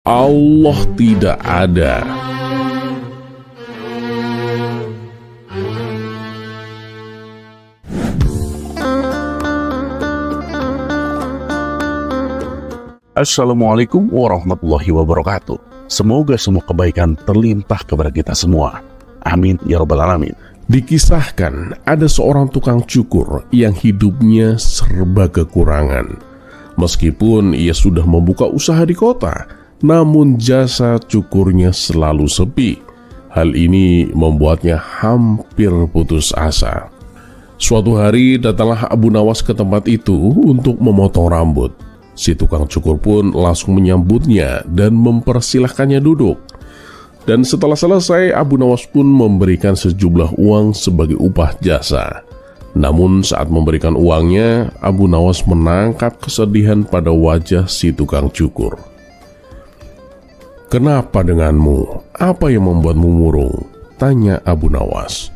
Allah tidak ada. Assalamualaikum warahmatullahi wabarakatuh. Semoga semua kebaikan terlimpah kepada kita semua. Amin ya rabbal alamin. Dikisahkan ada seorang tukang cukur yang hidupnya serba kekurangan. Meskipun ia sudah membuka usaha di kota, namun jasa cukurnya selalu sepi. Hal ini membuatnya hampir putus asa. Suatu hari datanglah Abu Nawas ke tempat itu untuk memotong rambut. Si tukang cukur pun langsung menyambutnya dan mempersilahkannya duduk. Dan setelah selesai, Abu Nawas pun memberikan sejumlah uang sebagai upah jasa. Namun saat memberikan uangnya, Abu Nawas menangkap kesedihan pada wajah si tukang cukur. "Kenapa denganmu? Apa yang membuatmu murung?" tanya Abu Nawas.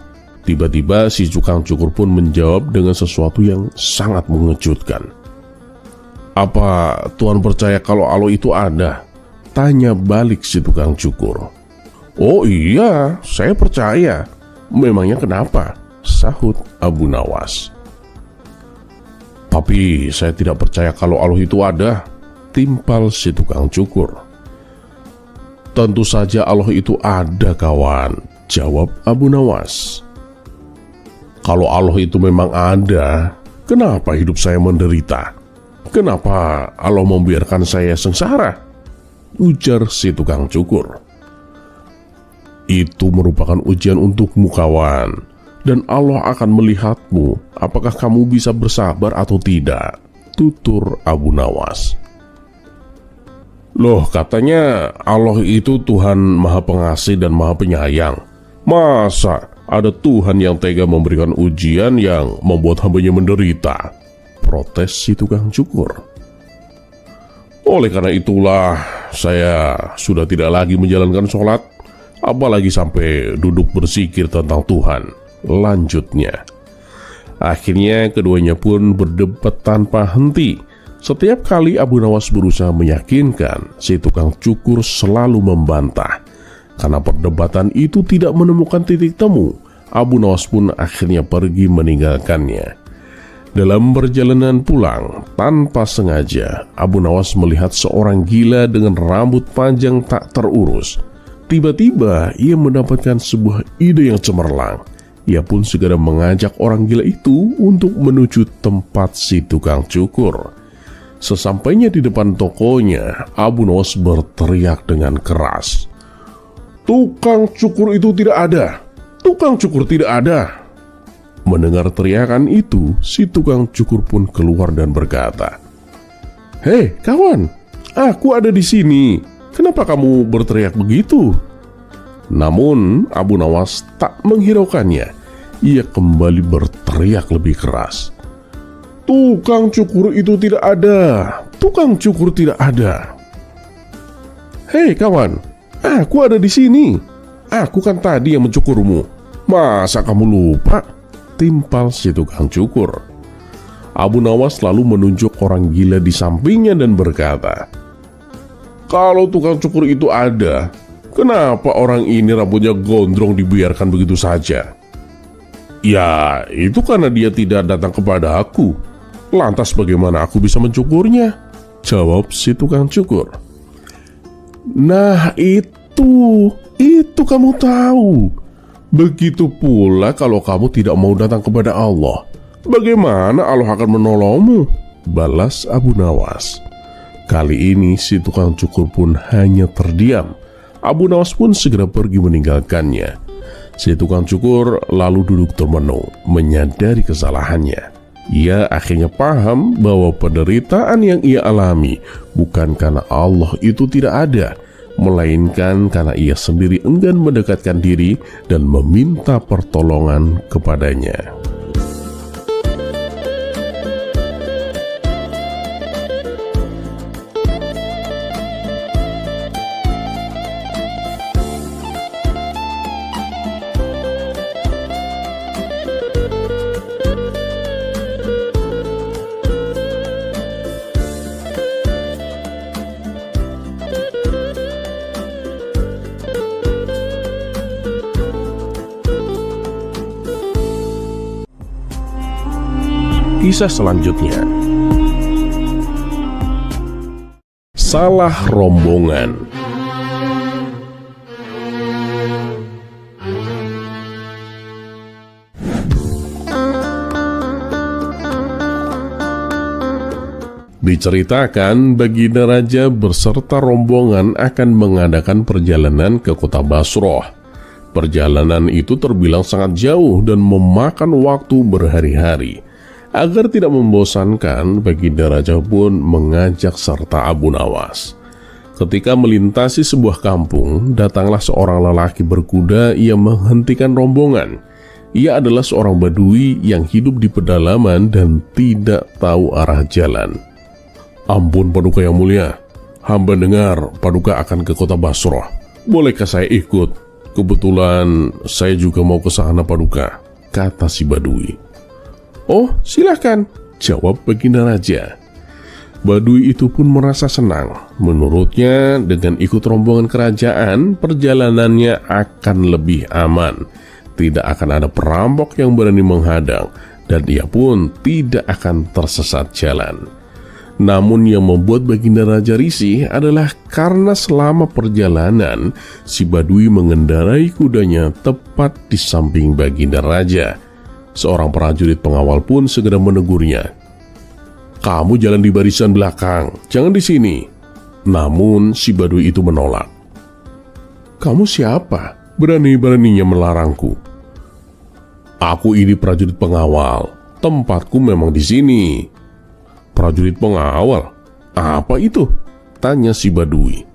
Tiba-tiba si tukang cukur pun menjawab dengan sesuatu yang sangat mengejutkan. "Apa Tuan percaya kalau Allah itu ada?" tanya balik si tukang cukur. "Oh iya, saya percaya. Memangnya kenapa?" sahut Abu Nawas. "Tapi saya tidak percaya kalau Allah itu ada," timpal si tukang cukur. "Tentu saja Allah itu ada, kawan," jawab Abu Nawas. "Kalau Allah itu memang ada, kenapa hidup saya menderita? Kenapa Allah membiarkan saya sengsara?" ujar si tukang cukur. "Itu merupakan ujian untukmu, kawan. Dan Allah akan melihatmu apakah kamu bisa bersabar atau tidak," tutur Abu Nawas. "Loh, katanya Allah itu Tuhan Maha Pengasih dan Maha Penyayang. Masa ada Tuhan yang tega memberikan ujian yang membuat hambanya menderita?" protes si tukang cukur. "Oleh karena itulah saya sudah tidak lagi menjalankan sholat, apalagi sampai duduk berzikir tentang Tuhan," lanjutnya. Akhirnya keduanya pun berdebat tanpa henti. Setiap kali Abu Nawas berusaha meyakinkan, si tukang cukur selalu membantah. Karena perdebatan itu tidak menemukan titik temu, Abu Nawas pun akhirnya pergi meninggalkannya. Dalam perjalanan pulang, tanpa sengaja, Abu Nawas melihat seorang gila dengan rambut panjang tak terurus. Tiba-tiba ia mendapatkan sebuah ide yang cemerlang. Ia pun segera mengajak orang gila itu untuk menuju tempat si tukang cukur. Sesampainya di depan tokonya, Abu Nawas berteriak dengan keras, "Tukang cukur itu tidak ada! Tukang cukur tidak ada!" Mendengar teriakan itu, si tukang cukur pun keluar dan berkata, "Hei kawan, aku ada di sini. Kenapa kamu berteriak begitu?" Namun Abu Nawas tak menghiraukannya. Ia kembali berteriak lebih keras, "Tukang cukur itu tidak ada! Tukang cukur tidak ada!" "Hei kawan, aku ada di sini. Aku kan tadi yang mencukurmu. Masa kamu lupa?" timpal si tukang cukur. Abu Nawas lalu menunjuk orang gila di sampingnya dan berkata, "Kalau tukang cukur itu ada, kenapa orang ini rambutnya gondrong dibiarkan begitu saja?" "Ya, itu karena dia tidak datang kepada aku. Lantas bagaimana aku bisa mencukurnya?" jawab si tukang cukur. "Nah itu kamu tahu. Begitu pula kalau kamu tidak mau datang kepada Allah, bagaimana Allah akan menolongmu?" balas Abu Nawas. Kali ini si tukang cukur pun hanya terdiam. Abu Nawas pun segera pergi meninggalkannya. Si tukang cukur lalu duduk termenung, menyadari kesalahannya. Ia akhirnya paham bahwa penderitaan yang ia alami bukan karena Allah itu tidak ada, melainkan karena ia sendiri enggan mendekatkan diri dan meminta pertolongan kepadanya. Kisah selanjutnya, salah rombongan. Diceritakan Baginda Raja beserta rombongan akan mengadakan perjalanan ke kota Basroh. Perjalanan itu terbilang sangat jauh dan memakan waktu berhari-hari. Agar tidak membosankan, Baginda Raja pun mengajak serta Abu Nawas. Ketika melintasi sebuah kampung, datanglah seorang lelaki berkuda yang menghentikan rombongan. Ia adalah seorang badui yang hidup di pedalaman dan tidak tahu arah jalan. "Ampun Paduka yang mulia, hamba dengar Paduka akan ke kota Basroh. Bolehkah saya ikut? Kebetulan saya juga mau ke sana Paduka," kata si badui. "Oh, silakan," jawab Baginda Raja. Badui itu pun merasa senang. Menurutnya, dengan ikut rombongan kerajaan, perjalanannya akan lebih aman. Tidak akan ada perampok yang berani menghadang, dan ia pun tidak akan tersesat jalan. Namun yang membuat Baginda Raja risih adalah karena selama perjalanan, si badui mengendarai kudanya tepat di samping Baginda Raja. Seorang prajurit pengawal pun segera menegurnya. "Kamu jalan di barisan belakang, jangan di sini." Namun si badui itu menolak. "Kamu siapa? Berani-beraninya melarangku." "Aku ini prajurit pengawal. Tempatku memang di sini." "Prajurit pengawal? Apa itu?" tanya si badui.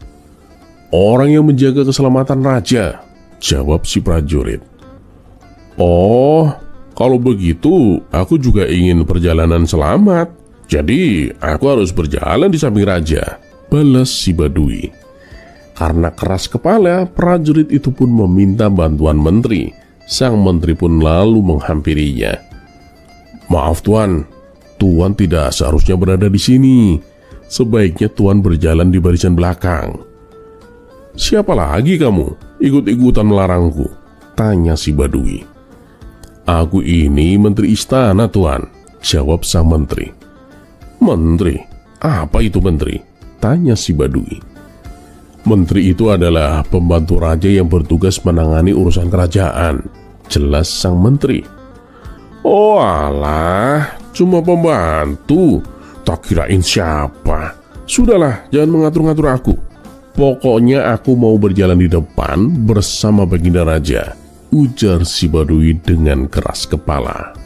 "Orang yang menjaga keselamatan raja," jawab si prajurit. "Oh, kalau begitu aku juga ingin perjalanan selamat. Jadi aku harus berjalan di samping raja," balas si badui. Karena keras kepala, prajurit itu pun meminta bantuan menteri. Sang menteri pun lalu menghampirinya. "Maaf Tuan, Tuan tidak seharusnya berada di sini. Sebaiknya Tuan berjalan di barisan belakang." "Siapa lagi kamu? Ikut-ikutan melarangku?" tanya si badui. "Aku ini menteri istana Tuan," jawab sang menteri. "Menteri? Apa itu menteri?" tanya si badui. "Menteri itu adalah pembantu raja yang bertugas menangani urusan kerajaan," jelas sang menteri. "Oh alah, cuma pembantu. Tak kirain siapa. Sudahlah, jangan mengatur-ngatur aku. Pokoknya aku mau berjalan di depan bersama Baginda Raja," ujar si badui dengan keras kepala.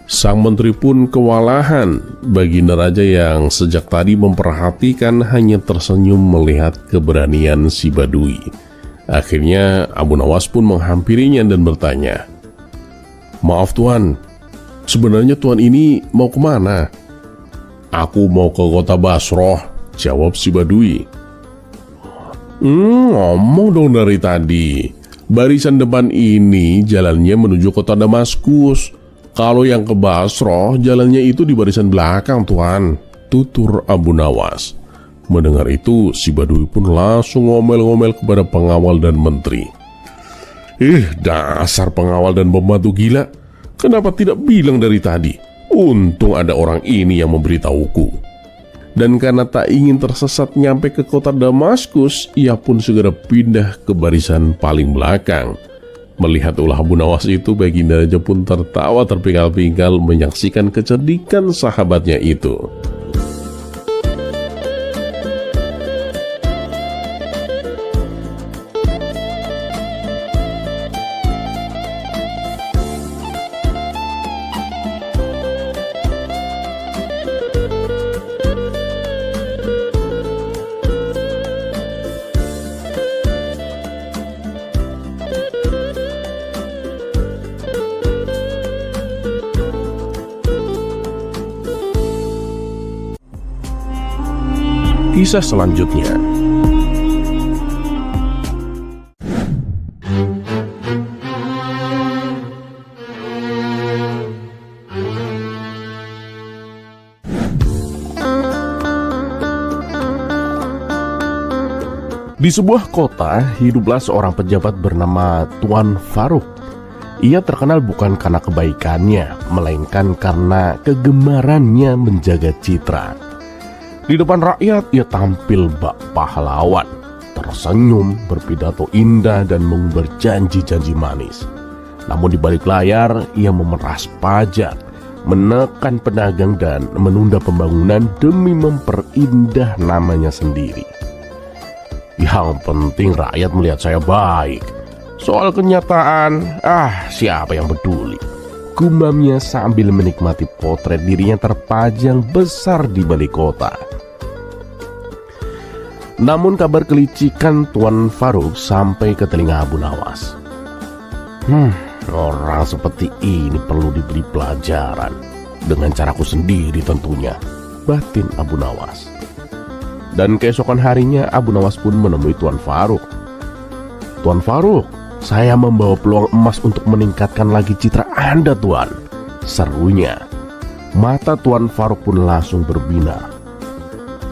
Sang menteri pun kewalahan. Baginda Raja yang sejak tadi memperhatikan hanya tersenyum melihat keberanian si badui. Akhirnya Abu Nawas pun menghampirinya dan bertanya, "Maaf Tuan, sebenarnya Tuan ini mau kemana?" "Aku mau ke kota Basroh," jawab si badui. Ngomong dong dari tadi. Barisan depan ini jalannya menuju kota Damaskus. Kalau yang ke Basroh, jalannya itu di barisan belakang Tuan," tutur Abu Nawas. Mendengar itu, si badui pun langsung ngomel-ngomel kepada pengawal dan menteri. Dasar pengawal dan pembantu gila. Kenapa tidak bilang dari tadi? Untung ada orang ini yang memberitahuku." Dan karena tak ingin tersesat nyampe ke kota Damaskus, ia pun segera pindah ke barisan paling belakang. Melihat ulah Abu Nawas itu, Baginda Raja pun tertawa terpinggal-pinggal menyaksikan kecerdikan sahabatnya itu. Kisah selanjutnya, di sebuah kota hiduplah seorang pejabat bernama Tuan Faruk. Ia terkenal bukan karena kebaikannya, melainkan karena kegemarannya menjaga citra. Di depan rakyat ia tampil bak pahlawan, tersenyum, berpidato indah dan mengumbar janji-janji manis. Namun di balik layar ia memeras pajak, menekan pedagang dan menunda pembangunan demi memperindah namanya sendiri. Yang penting rakyat melihat saya baik. Soal kenyataan, siapa yang peduli? Gumamnya sambil menikmati potret dirinya terpajang besar di balik kota. Namun kabar kelicikan Tuan Farouk sampai ke telinga Abu Nawas. Orang seperti ini perlu diberi pelajaran. Dengan caraku sendiri tentunya, batin Abu Nawas. Dan keesokan harinya Abu Nawas pun menemui Tuan Farouk. Tuan Farouk, saya membawa peluang emas untuk meningkatkan lagi citra Anda, Tuan, serunya. Mata Tuan Farouk pun langsung berbinar.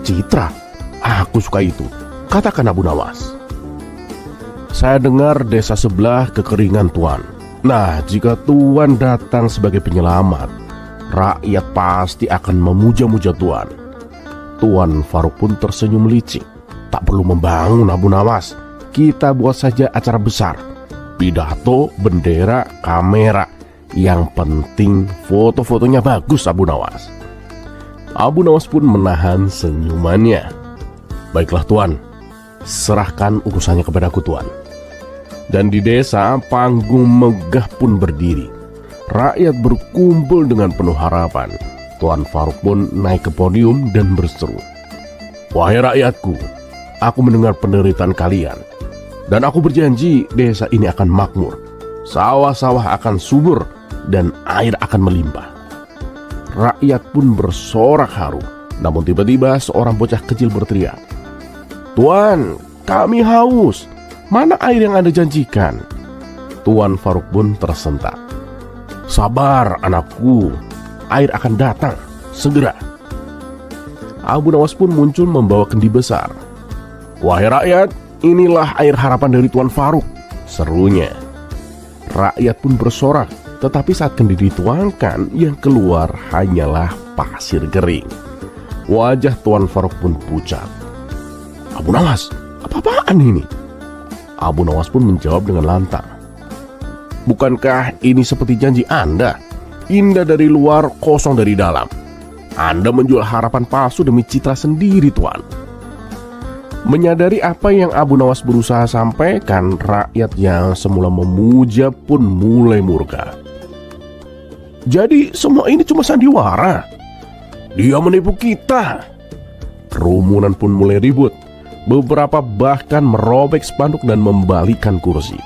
Citra? Aku suka itu, katakan Abu Nawas. Saya dengar desa sebelah kekeringan, Tuan. Nah, jika Tuan datang sebagai penyelamat, rakyat pasti akan memuja-muja Tuan. Tuan Farouk pun tersenyum licik. Tak perlu membangun, Abu Nawas. Kita buat saja acara besar. Pidato, bendera, kamera. Yang penting foto-fotonya bagus, Abu Nawas. Abu Nawas pun menahan senyumannya. Baiklah, Tuan. Serahkan urusannya kepadaku, Tuan. Dan di desa, panggung megah pun berdiri. Rakyat berkumpul dengan penuh harapan. Tuan Farouk pun naik ke podium dan berseru, "Wahai rakyatku, aku mendengar penderitaan kalian. Dan aku berjanji desa ini akan makmur. Sawah-sawah akan subur dan air akan melimpah." Rakyat pun bersorak haru. Namun tiba-tiba seorang bocah kecil berteriak, "Tuan, kami haus. Mana air yang Anda janjikan?" Tuan Farouk pun tersentak. "Sabar anakku, air akan datang segera." Abu Nawas pun muncul membawa kendi besar. "Wahai rakyat, inilah air harapan dari Tuan Farouk," serunya. Rakyat pun bersorak, tetapi saat kendi dituangkan, yang keluar hanyalah pasir kering. Wajah Tuan Farouk pun pucat. "Abu Nawas, apa-apaan ini?" Abu Nawas pun menjawab dengan lantang, "Bukankah ini seperti janji Anda? Indah dari luar, kosong dari dalam. Anda menjual harapan palsu demi citra sendiri, Tuan." Menyadari apa yang Abu Nawas berusaha sampaikan, rakyat yang semula memuja pun mulai murka. "Jadi semua ini cuma sandiwara? Dia menipu kita." Kerumunan pun mulai ribut. Beberapa bahkan merobek spanduk dan membalikan kursi.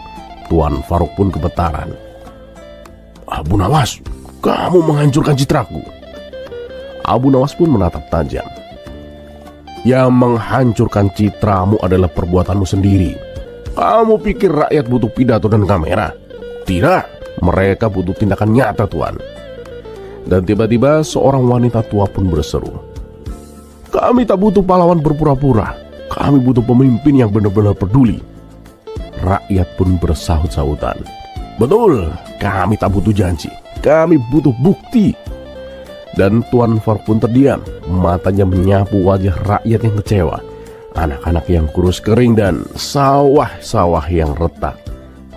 Tuan Farouk pun gemetaran. "Abu Nawas, kamu menghancurkan citraku." Abu Nawas pun menatap tajam. "Yang menghancurkan citramu adalah perbuatanmu sendiri. Kamu pikir rakyat butuh pidato dan kamera? Tidak, mereka butuh tindakan nyata, Tuan." Dan tiba-tiba seorang wanita tua pun berseru, "Kami tak butuh pahlawan berpura-pura. Kami butuh pemimpin yang benar-benar peduli." Rakyat pun bersahut-sahutan, "Betul, kami tak butuh janji. Kami butuh bukti." Dan Tuan Farouk pun terdiam, matanya menyapu wajah rakyat yang kecewa, anak-anak yang kurus kering dan sawah-sawah yang retak.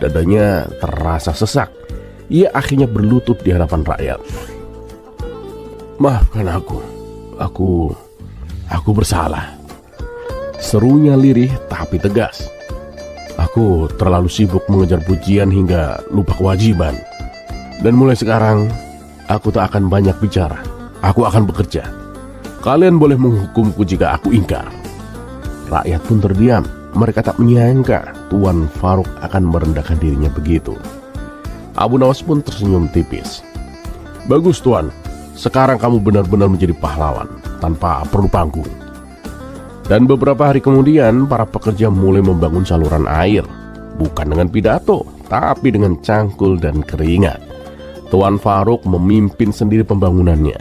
Dadanya terasa sesak. Ia akhirnya berlutut di hadapan rakyat. "Maafkan aku. Aku bersalah," serunya lirih tapi tegas. "Aku terlalu sibuk mengejar pujian hingga lupa kewajiban. Dan mulai sekarang, aku tak akan banyak bicara. Aku akan bekerja. Kalian boleh menghukumku jika aku ingkar." Rakyat pun terdiam. Mereka tak menyangka Tuan Farouk akan merendahkan dirinya begitu. Abu Nawas pun tersenyum tipis. "Bagus, Tuan. Sekarang kamu benar-benar menjadi pahlawan tanpa perlu panggung." Dan beberapa hari kemudian, para pekerja mulai membangun saluran air. Bukan dengan pidato, tapi dengan cangkul dan keringat. Tuan Farouk memimpin sendiri pembangunannya.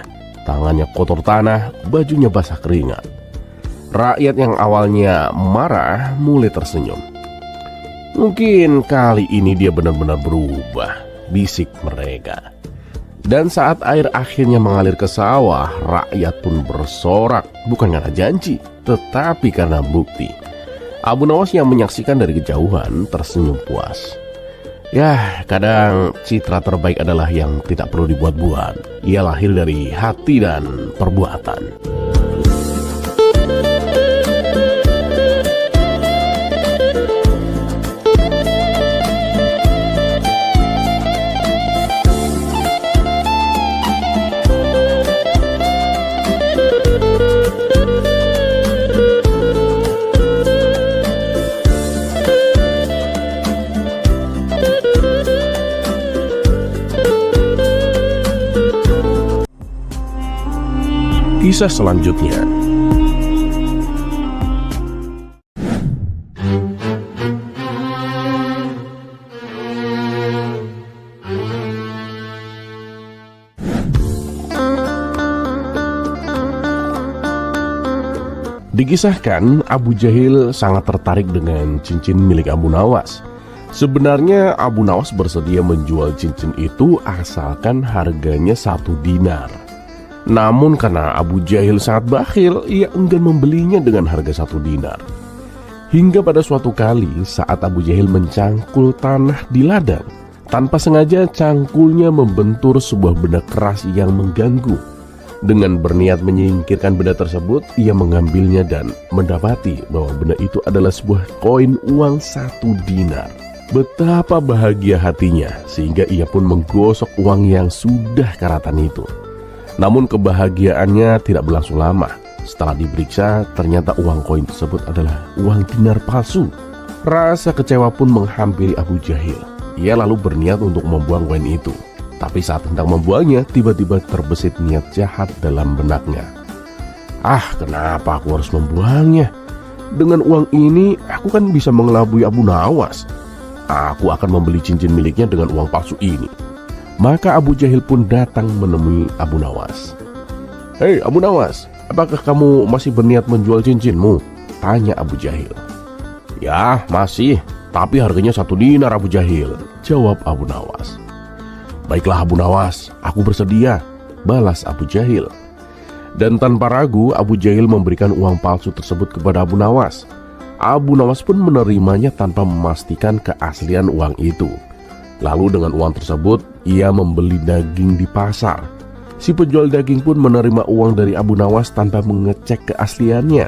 Tangannya kotor tanah, bajunya basah keringat. Rakyat yang awalnya marah mulai tersenyum. Mungkin kali ini dia benar-benar berubah. bisik mereka. Dan saat air akhirnya mengalir ke sawah, rakyat pun bersorak, bukan karena janji, tetapi karena bukti. Abu Nawas yang menyaksikan dari kejauhan tersenyum puas. Ya, kadang citra terbaik adalah yang tidak perlu dibuat-buat. Ia lahir dari hati dan perbuatan. Kisah selanjutnya. Dikisahkan Abu Jahil sangat tertarik dengan cincin milik Abu Nawas. Sebenarnya Abu Nawas bersedia menjual cincin itu asalkan harganya 1 dinar. Namun karena Abu Jahil sangat bakhil, ia enggan membelinya dengan harga 1 dinar. Hingga pada suatu kali saat Abu Jahil mencangkul tanah di ladang, tanpa sengaja cangkulnya membentur sebuah benda keras yang mengganggu. Dengan berniat menyingkirkan benda tersebut, ia mengambilnya dan mendapati bahwa benda itu adalah sebuah koin uang 1 dinar. Betapa bahagia hatinya sehingga ia pun menggosok uang yang sudah karatan itu. Namun kebahagiaannya tidak berlangsung lama. Setelah diperiksa, ternyata uang koin tersebut adalah uang dinar palsu. Rasa kecewa pun menghampiri Abu Jahil. Ia lalu berniat untuk membuang koin itu. Tapi saat hendak membuangnya, tiba-tiba terbesit niat jahat dalam benaknya. Kenapa aku harus membuangnya? Dengan uang ini, aku kan bisa mengelabui Abu Nawas. Aku akan membeli cincin miliknya dengan uang palsu ini. Maka Abu Jahil pun datang menemui Abu Nawas. "Hei Abu Nawas, apakah kamu masih berniat menjual cincinmu?" tanya Abu Jahil. "Ya masih, tapi harganya 1 dinar Abu Jahil," jawab Abu Nawas. "Baiklah Abu Nawas, aku bersedia," balas Abu Jahil. Dan tanpa ragu Abu Jahil memberikan uang palsu tersebut kepada Abu Nawas. Abu Nawas pun menerimanya tanpa memastikan keaslian uang itu. Lalu dengan uang tersebut ia membeli daging di pasar. Si penjual daging pun menerima uang dari Abu Nawas tanpa mengecek keasliannya.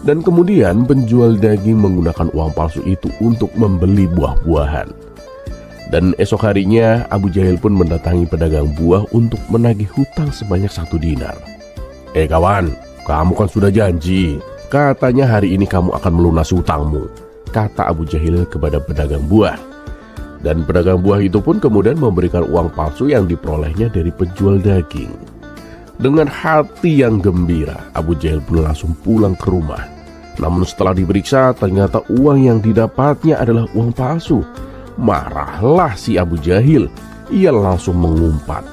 Dan kemudian penjual daging menggunakan uang palsu itu untuk membeli buah-buahan. Dan esok harinya Abu Jahil pun mendatangi pedagang buah untuk menagih hutang sebanyak 1 dinar. Kawan, kamu kan sudah janji. Katanya hari ini kamu akan melunasi hutangmu," kata Abu Jahil kepada pedagang buah. Dan pedagang buah itu pun kemudian memberikan uang palsu yang diperolehnya dari penjual daging. Dengan hati yang gembira, Abu Jahil pun langsung pulang ke rumah. Namun setelah diperiksa, ternyata uang yang didapatnya adalah uang palsu. Marahlah si Abu Jahil. Ia langsung mengumpat,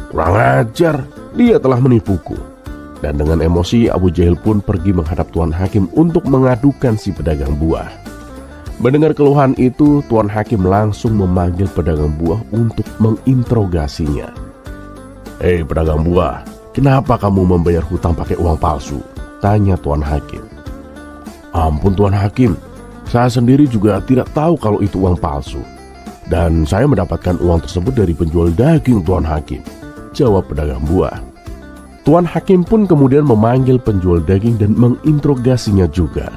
"Kurang ajar, dia telah menipuku." Dan dengan emosi, Abu Jahil pun pergi menghadap Tuan Hakim untuk mengadukan si pedagang buah. Mendengar keluhan itu, Tuan Hakim langsung memanggil pedagang buah untuk menginterogasinya. "Hei pedagang buah, kenapa kamu membayar hutang pakai uang palsu?" tanya Tuan Hakim. "Ampun Tuan Hakim, saya sendiri juga tidak tahu kalau itu uang palsu. Dan saya mendapatkan uang tersebut dari penjual daging Tuan Hakim," jawab pedagang buah. Tuan Hakim pun kemudian memanggil penjual daging dan menginterogasinya juga.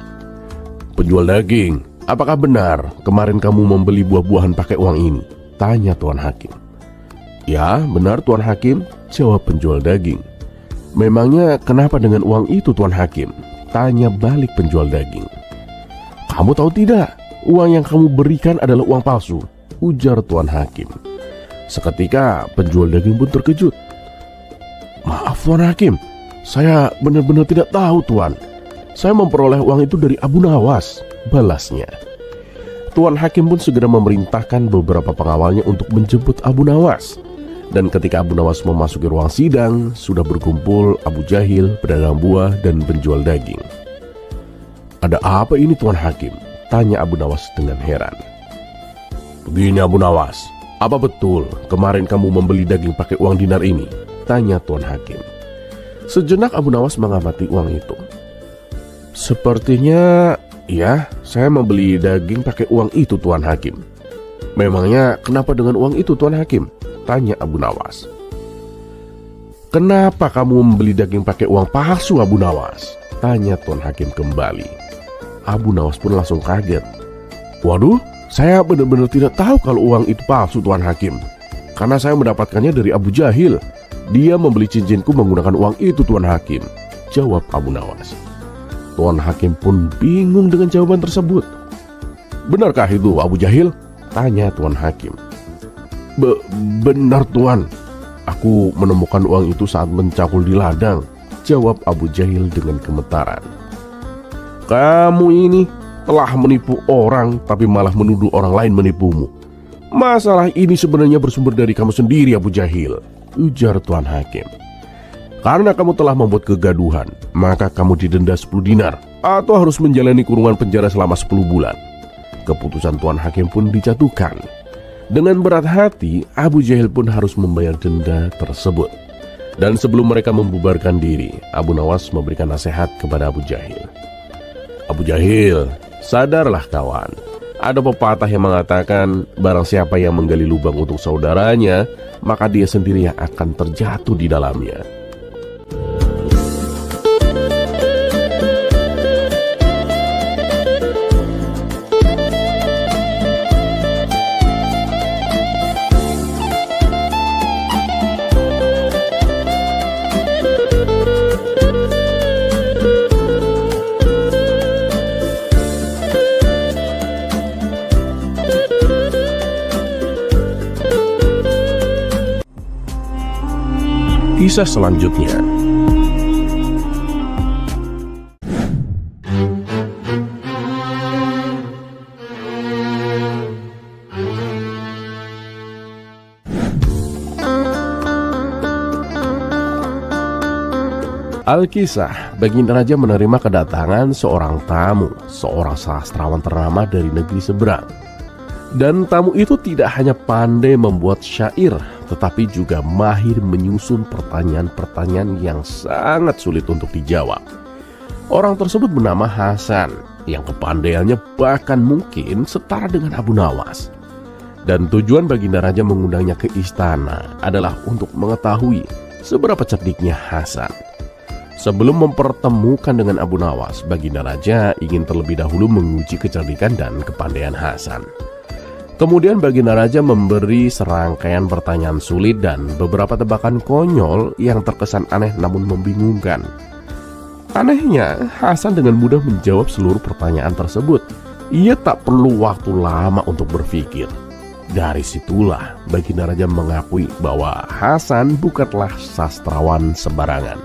"Penjual daging, apakah benar kemarin kamu membeli buah-buahan pakai uang ini?" tanya Tuan Hakim. "Ya benar Tuan Hakim," jawab penjual daging. "Memangnya kenapa dengan uang itu Tuan Hakim?" tanya balik penjual daging. "Kamu tahu tidak, uang yang kamu berikan adalah uang palsu," ujar Tuan Hakim. Seketika penjual daging pun terkejut. "Maaf Tuan Hakim, saya benar-benar tidak tahu Tuan. Saya memperoleh uang itu dari Abu Nawas," balasnya. Tuan Hakim pun segera memerintahkan beberapa pengawalnya untuk menjemput Abu Nawas. Dan ketika Abu Nawas memasuki ruang sidang, sudah berkumpul Abu Jahil, pedagang buah, dan penjual daging. "Ada apa ini Tuan Hakim?" tanya Abu Nawas dengan heran. "Begini Abu Nawas, Apa betul kemarin kamu membeli daging pakai uang dinar ini? Tanya Tuan Hakim. Sejenak Abu Nawas mengamati uang itu. Sepertinya ya, saya membeli daging pakai uang itu Tuan Hakim. Memangnya kenapa dengan uang itu Tuan Hakim? Tanya Abu Nawas. Kenapa kamu membeli daging pakai uang palsu Abu Nawas? Tanya Tuan Hakim kembali. Abu Nawas pun langsung kaget. Waduh, saya benar-benar tidak tahu kalau uang itu palsu Tuan Hakim. Karena saya mendapatkannya dari Abu Jahil. Dia membeli cincinku menggunakan uang itu Tuan Hakim, jawab Abu Nawas. Tuan Hakim pun bingung dengan jawaban tersebut. Benarkah itu Abu Jahil? Tanya Tuan Hakim. Benar Tuan. Aku menemukan uang itu saat mencakul di ladang, jawab Abu Jahil dengan gemetaran. Kamu ini telah menipu orang tapi malah menuduh orang lain menipumu. Masalah ini sebenarnya bersumber dari kamu sendiri Abu Jahil, ujar Tuan Hakim. Karena kamu telah membuat kegaduhan, maka kamu didenda 10 dinar atau harus menjalani kurungan penjara selama 10 bulan. Keputusan Tuan Hakim pun dijatuhkan. Dengan berat hati, Abu Jahil pun harus membayar denda tersebut. Dan sebelum mereka membubarkan diri, Abu Nawas memberikan nasihat kepada Abu Jahil. Abu Jahil, sadarlah kawan. Ada pepatah yang mengatakan, barang siapa yang menggali lubang untuk saudaranya, maka dia sendiri yang akan terjatuh di dalamnya. Kisah selanjutnya. Alkisah, Baginda Raja menerima kedatangan seorang tamu, seorang sastrawan ternama dari negeri seberang. Dan tamu itu tidak hanya pandai membuat syair, tetapi juga mahir menyusun pertanyaan-pertanyaan yang sangat sulit untuk dijawab. Orang tersebut bernama Hasan, yang kepandaiannya bahkan mungkin setara dengan Abu Nawas. Dan tujuan Baginda Raja mengundangnya ke istana adalah untuk mengetahui seberapa cerdiknya Hasan. Sebelum mempertemukan dengan Abu Nawas, Baginda Raja ingin terlebih dahulu menguji kecerdikan dan kepandaian Hasan. Kemudian Baginda Raja memberi serangkaian pertanyaan sulit dan beberapa tebakan konyol yang terkesan aneh namun membingungkan. Anehnya, Hasan dengan mudah menjawab seluruh pertanyaan tersebut. Ia tak perlu waktu lama untuk berpikir. Dari situlah Baginda Raja mengakui bahwa Hasan bukanlah sastrawan sembarangan.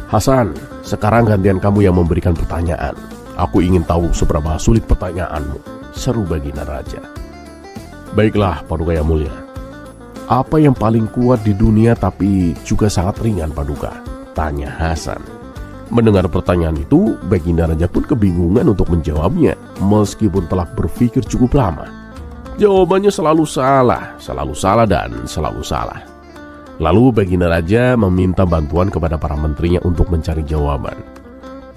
Hasan, sekarang gantian kamu yang memberikan pertanyaan. Aku ingin tahu seberapa sulit pertanyaanmu, seru Baginda Raja. Baiklah Paduka yang mulia. Apa yang paling kuat di dunia tapi juga sangat ringan Paduka? Tanya Hasan. Mendengar pertanyaan itu, Baginda Raja pun kebingungan untuk menjawabnya, meskipun telah berpikir cukup lama. Jawabannya selalu salah dan selalu salah. Lalu Baginda Raja meminta bantuan kepada para menterinya untuk mencari jawaban.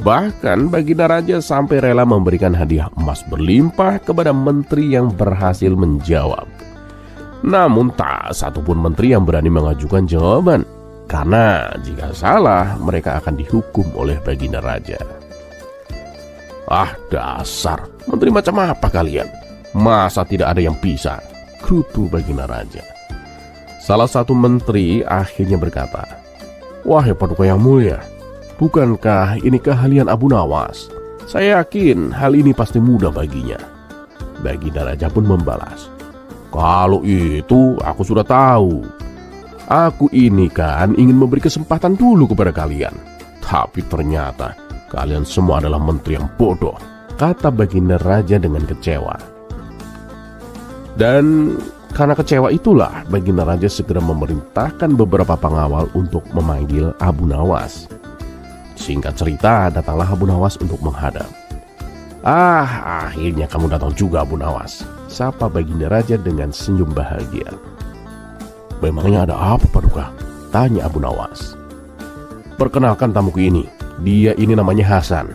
Bahkan Baginda Raja sampai rela memberikan hadiah emas berlimpah kepada menteri yang berhasil menjawab. Namun tak satupun menteri yang berani mengajukan jawaban, karena jika salah mereka akan dihukum oleh Baginda Raja. Ah, dasar, menteri macam apa kalian? Masa tidak ada yang bisa? Gerutu Baginda Raja. Salah satu menteri akhirnya berkata, "Wahai Paduka yang mulia, bukankah ini keahlian Abu Nawas? Saya yakin hal ini pasti mudah baginya." Baginda Raja pun membalas, "Kalau itu aku sudah tahu. Aku ini kan ingin memberi kesempatan dulu kepada kalian. Tapi ternyata kalian semua adalah menteri yang bodoh," kata Baginda Raja dengan kecewa. Dan karena kecewa itulah Baginda Raja segera memerintahkan beberapa pengawal untuk memanggil Abu Nawas. Singkat cerita, datanglah Abu Nawas untuk menghadap. Akhirnya kamu datang juga, Abu Nawas, sapa Baginda Raja dengan senyum bahagia. Memangnya ada apa, Paduka? Tanya Abu Nawas. Perkenalkan tamuku ini, dia ini namanya Hasan.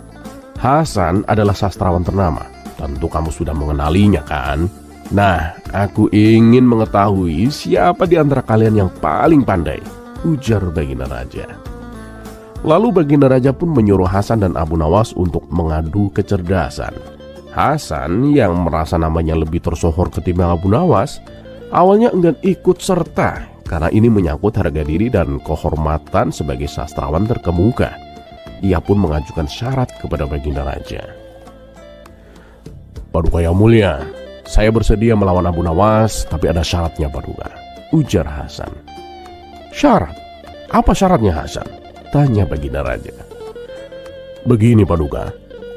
Hasan adalah sastrawan ternama. Tentu kamu sudah mengenalinya kan? Nah, aku ingin mengetahui siapa di antara kalian yang paling pandai, ujar Baginda Raja. Lalu Baginda Raja pun menyuruh Hasan dan Abu Nawas untuk mengadu kecerdasan. Hasan yang merasa namanya lebih tersohor ketimbang Abu Nawas, awalnya enggan ikut serta karena ini menyangkut harga diri dan kehormatan sebagai sastrawan terkemuka. Ia pun mengajukan syarat kepada Baginda Raja. Paduka yang mulia, saya bersedia melawan Abu Nawas, tapi ada syaratnya, Paduka, ujar Hasan. Syarat? Apa syaratnya, Hasan? Tanya Baginda Raja. Begini, Paduka,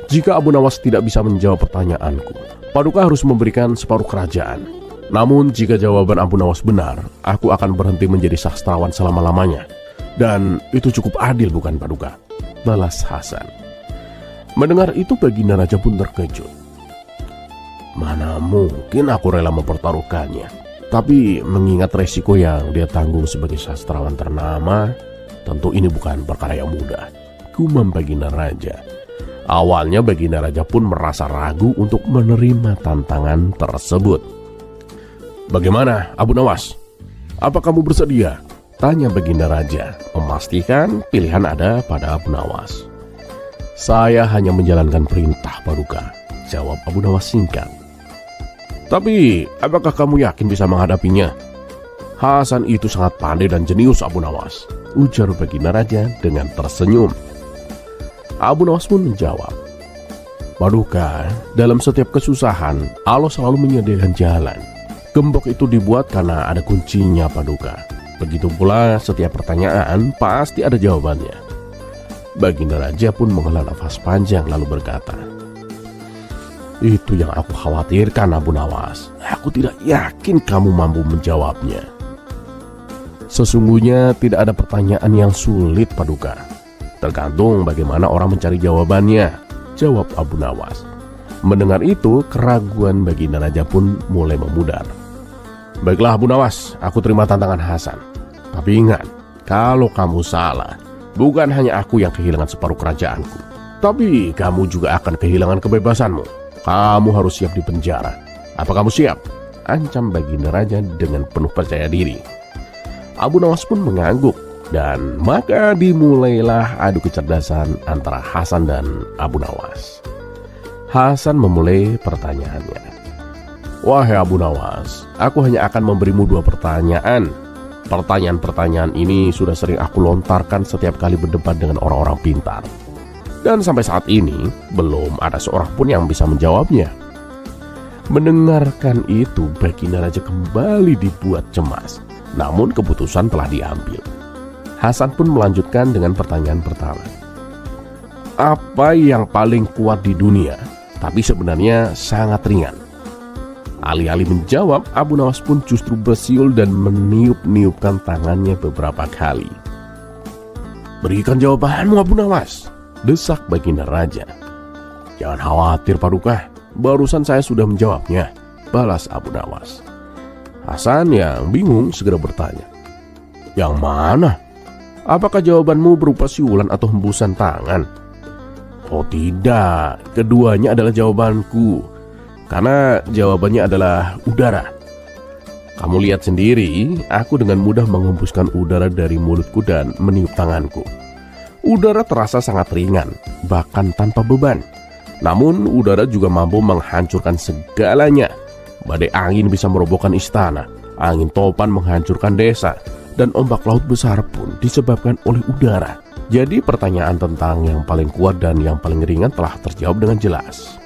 jika Abu Nawas tidak bisa menjawab pertanyaanku, Paduka harus memberikan separuh kerajaan. Namun jika jawaban Abu Nawas benar, aku akan berhenti menjadi sastrawan selama-lamanya. Dan itu cukup adil, bukan, Paduka? Balas Hasan. Mendengar itu Baginda Raja pun terkejut. Mana mungkin aku rela mempertaruhkannya. Tapi mengingat resiko yang dia tanggung sebagai sastrawan ternama, tentu ini bukan perkara yang mudah, gumam Baginda Raja. Awalnya Baginda Raja pun merasa ragu untuk menerima tantangan tersebut. Bagaimana, Abu Nawas? Apa kamu bersedia? Tanya Baginda Raja, memastikan pilihan ada pada Abu Nawas. Saya hanya menjalankan perintah, Paduka, jawab Abu Nawas singkat. Tapi, apakah kamu yakin bisa menghadapinya? Hasan itu sangat pandai dan jenius, Abu Nawas, ujar Baginda Raja dengan tersenyum. Abu Nawas pun menjawab, Paduka, dalam setiap kesusahan, Allah selalu menyediakan jalan. Gembok itu dibuat karena ada kuncinya, Paduka. Begitu pula setiap pertanyaan pasti ada jawabannya. Baginda Raja pun menghela nafas panjang lalu berkata, Itu yang aku khawatirkan, Abu Nawas. Aku tidak yakin kamu mampu menjawabnya. Sesungguhnya tidak ada pertanyaan yang sulit, Paduka. Tergantung bagaimana orang mencari jawabannya, jawab Abu Nawas. Mendengar itu, keraguan Baginda Raja pun mulai memudar. Baiklah Abu Nawas, aku terima tantangan Hasan. Tapi ingat, kalau kamu salah, bukan hanya aku yang kehilangan separuh kerajaanku, tapi kamu juga akan kehilangan kebebasanmu. Kamu harus siap di penjara. Apa kamu siap? Ancam Baginda Raja dengan penuh percaya diri. Abu Nawas pun mengangguk, dan maka dimulailah adu kecerdasan antara Hasan dan Abu Nawas. Hasan memulai pertanyaannya. Wahai Abu Nawas, aku hanya akan memberimu 2 pertanyaan. Pertanyaan-pertanyaan ini sudah sering aku lontarkan setiap kali berdebat dengan orang-orang pintar. Dan sampai saat ini, belum ada seorang pun yang bisa menjawabnya. Mendengarkan itu, Baginda Raja kembali dibuat cemas. Namun keputusan telah diambil. Hasan pun melanjutkan dengan pertanyaan pertama. Apa yang paling kuat di dunia, tapi sebenarnya sangat ringan? Alih-alih menjawab, Abu Nawas pun justru bersiul dan meniup-niupkan tangannya beberapa kali. Berikan jawabanmu, Abu Nawas, desak Baginda Raja. Jangan khawatir, Paduka, barusan saya sudah menjawabnya, balas Abu Nawas. Hasan yang bingung segera bertanya, yang mana? Apakah jawabanmu berupa siulan atau hembusan tangan? Oh tidak, keduanya adalah jawabanku. Karena jawabannya adalah udara. Kamu lihat sendiri, aku dengan mudah menghembuskan udara dari mulutku dan meniup tanganku. Udara terasa sangat ringan, bahkan tanpa beban. Namun udara juga mampu menghancurkan segalanya. Badai angin bisa merobohkan istana, angin topan menghancurkan desa, dan ombak laut besar pun disebabkan oleh udara. Jadi pertanyaan tentang yang paling kuat dan yang paling ringan telah terjawab dengan jelas.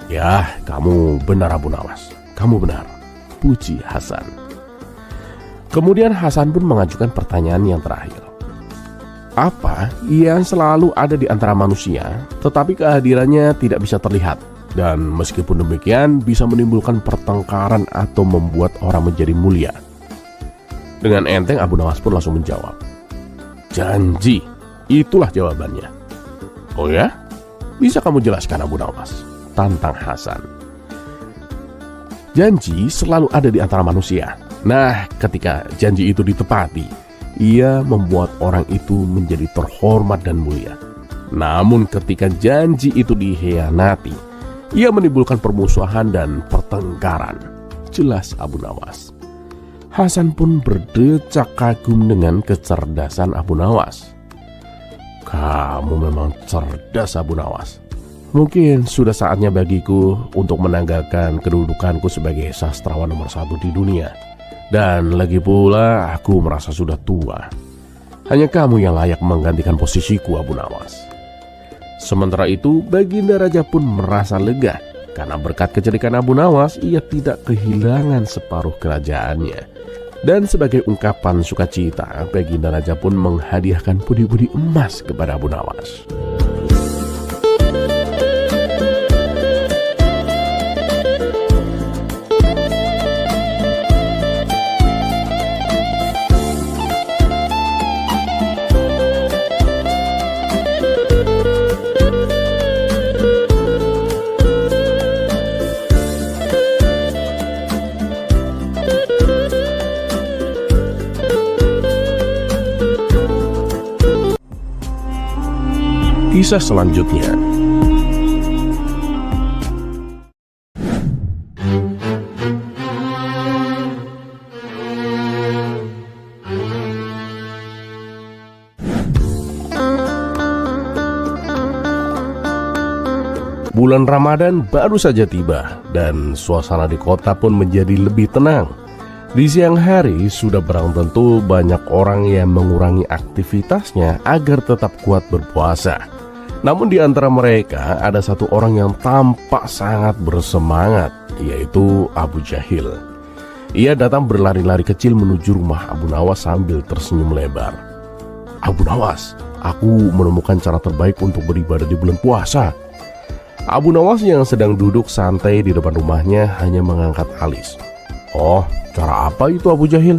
Ya, kamu benar Abu Nawas, kamu benar, puji Hasan. Kemudian Hasan pun mengajukan pertanyaan yang terakhir. Apa yang selalu ada di antara manusia, tetapi kehadirannya tidak bisa terlihat, dan meskipun demikian bisa menimbulkan pertengkaran atau membuat orang menjadi mulia? Dengan enteng Abu Nawas pun langsung menjawab, janji, itulah jawabannya. Oh ya? Bisa kamu jelaskan Abu Nawas? Tantang Hasan. Janji selalu ada di antara manusia. Nah, ketika janji itu ditepati, ia membuat orang itu menjadi terhormat dan mulia. Namun ketika janji itu dikhianati, ia menimbulkan permusuhan dan pertengkaran. Jelas Abu Nawas. Hasan pun berdecak kagum dengan kecerdasan Abu Nawas. Kamu memang cerdas Abu Nawas. Mungkin sudah saatnya bagiku untuk menanggalkan kedudukanku sebagai sastrawan nomor 1 di dunia. Dan lagi pula aku merasa sudah tua. Hanya kamu yang layak menggantikan posisiku Abu Nawas. Sementara itu Baginda Raja pun merasa lega. Karena berkat kecerdikan Abu Nawas, ia tidak kehilangan separuh kerajaannya. Dan sebagai ungkapan sukacita, Baginda Raja pun menghadiahkan pudi-pudi emas kepada Abu Nawas. Kisah selanjutnya. Bulan Ramadan baru saja tiba dan suasana di kota pun menjadi lebih tenang. Di siang hari sudah barang tentu banyak orang yang mengurangi aktivitasnya agar tetap kuat berpuasa. Namun di antara mereka ada satu orang yang tampak sangat bersemangat, yaitu Abu Jahil. Ia datang berlari-lari kecil menuju rumah Abu Nawas sambil tersenyum lebar. Abu Nawas, aku menemukan cara terbaik untuk beribadah di bulan puasa. Abu Nawas yang sedang duduk santai di depan rumahnya hanya mengangkat alis. Oh, cara apa itu Abu Jahil?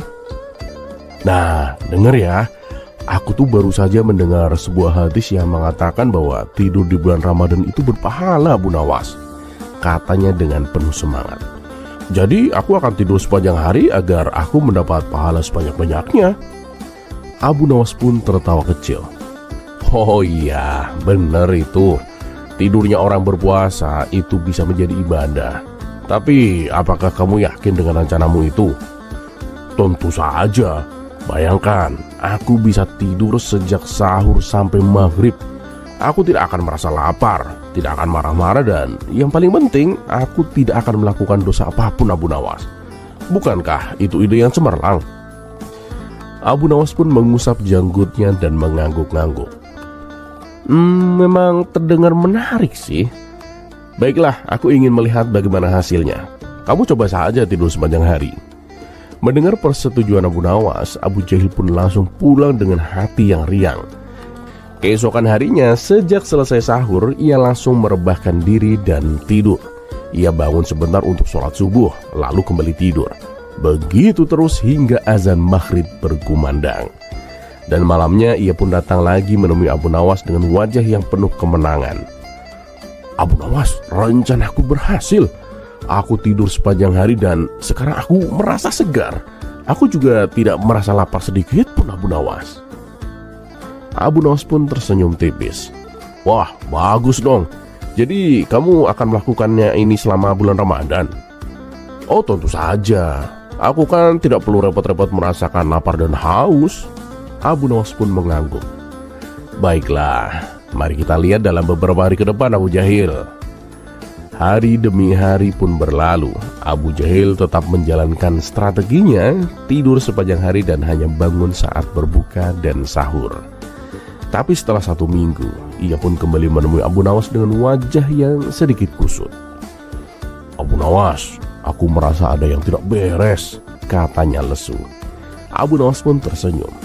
Nah, dengar ya. Aku tuh baru saja mendengar sebuah hadis yang mengatakan bahwa tidur di bulan Ramadan itu berpahala Abu Nawas. Katanya dengan penuh semangat. Jadi aku akan tidur sepanjang hari agar aku mendapat pahala sebanyak-banyaknya. Abu Nawas pun tertawa kecil. Oh iya, benar itu. Tidurnya orang berpuasa itu bisa menjadi ibadah. Tapi apakah kamu yakin dengan rencanamu itu? Tentu saja. Bayangkan, aku bisa tidur sejak sahur sampai maghrib. Aku tidak akan merasa lapar, tidak akan marah-marah, dan yang paling penting, aku tidak akan melakukan dosa apapun Abu Nawas. Bukankah itu ide yang cemerlang? Abu Nawas pun mengusap janggutnya dan mengangguk-angguk. Memang terdengar menarik sih. Baiklah, aku ingin melihat bagaimana hasilnya. Kamu coba saja tidur sepanjang hari. Mendengar persetujuan Abu Nawas, Abu Jahil pun langsung pulang dengan hati yang riang. Keesokan harinya, sejak selesai sahur, ia langsung merebahkan diri dan tidur. Ia bangun sebentar untuk sholat subuh, lalu kembali tidur. Begitu terus hingga azan maghrib berkumandang. Dan malamnya ia pun datang lagi menemui Abu Nawas dengan wajah yang penuh kemenangan. Abu Nawas, rencanaku berhasil. Aku tidur sepanjang hari dan sekarang aku merasa segar. Aku juga tidak merasa lapar sedikit pun Abu Nawas. Abu Nawas pun tersenyum tipis. Wah, bagus dong. Jadi kamu akan melakukannya ini selama bulan Ramadan? Oh, tentu saja. Aku kan tidak perlu repot-repot merasakan lapar dan haus. Abu Nawas pun mengangguk. Baiklah, mari kita lihat dalam beberapa hari ke depan Abu Jahil. Hari demi hari pun berlalu. Abu Jahil tetap menjalankan strateginya, tidur sepanjang hari dan hanya bangun saat berbuka dan sahur. Tapi setelah 1 minggu, ia pun kembali menemui Abu Nawas dengan wajah yang sedikit kusut. Abu Nawas, aku merasa ada yang tidak beres, katanya lesu. Abu Nawas pun tersenyum.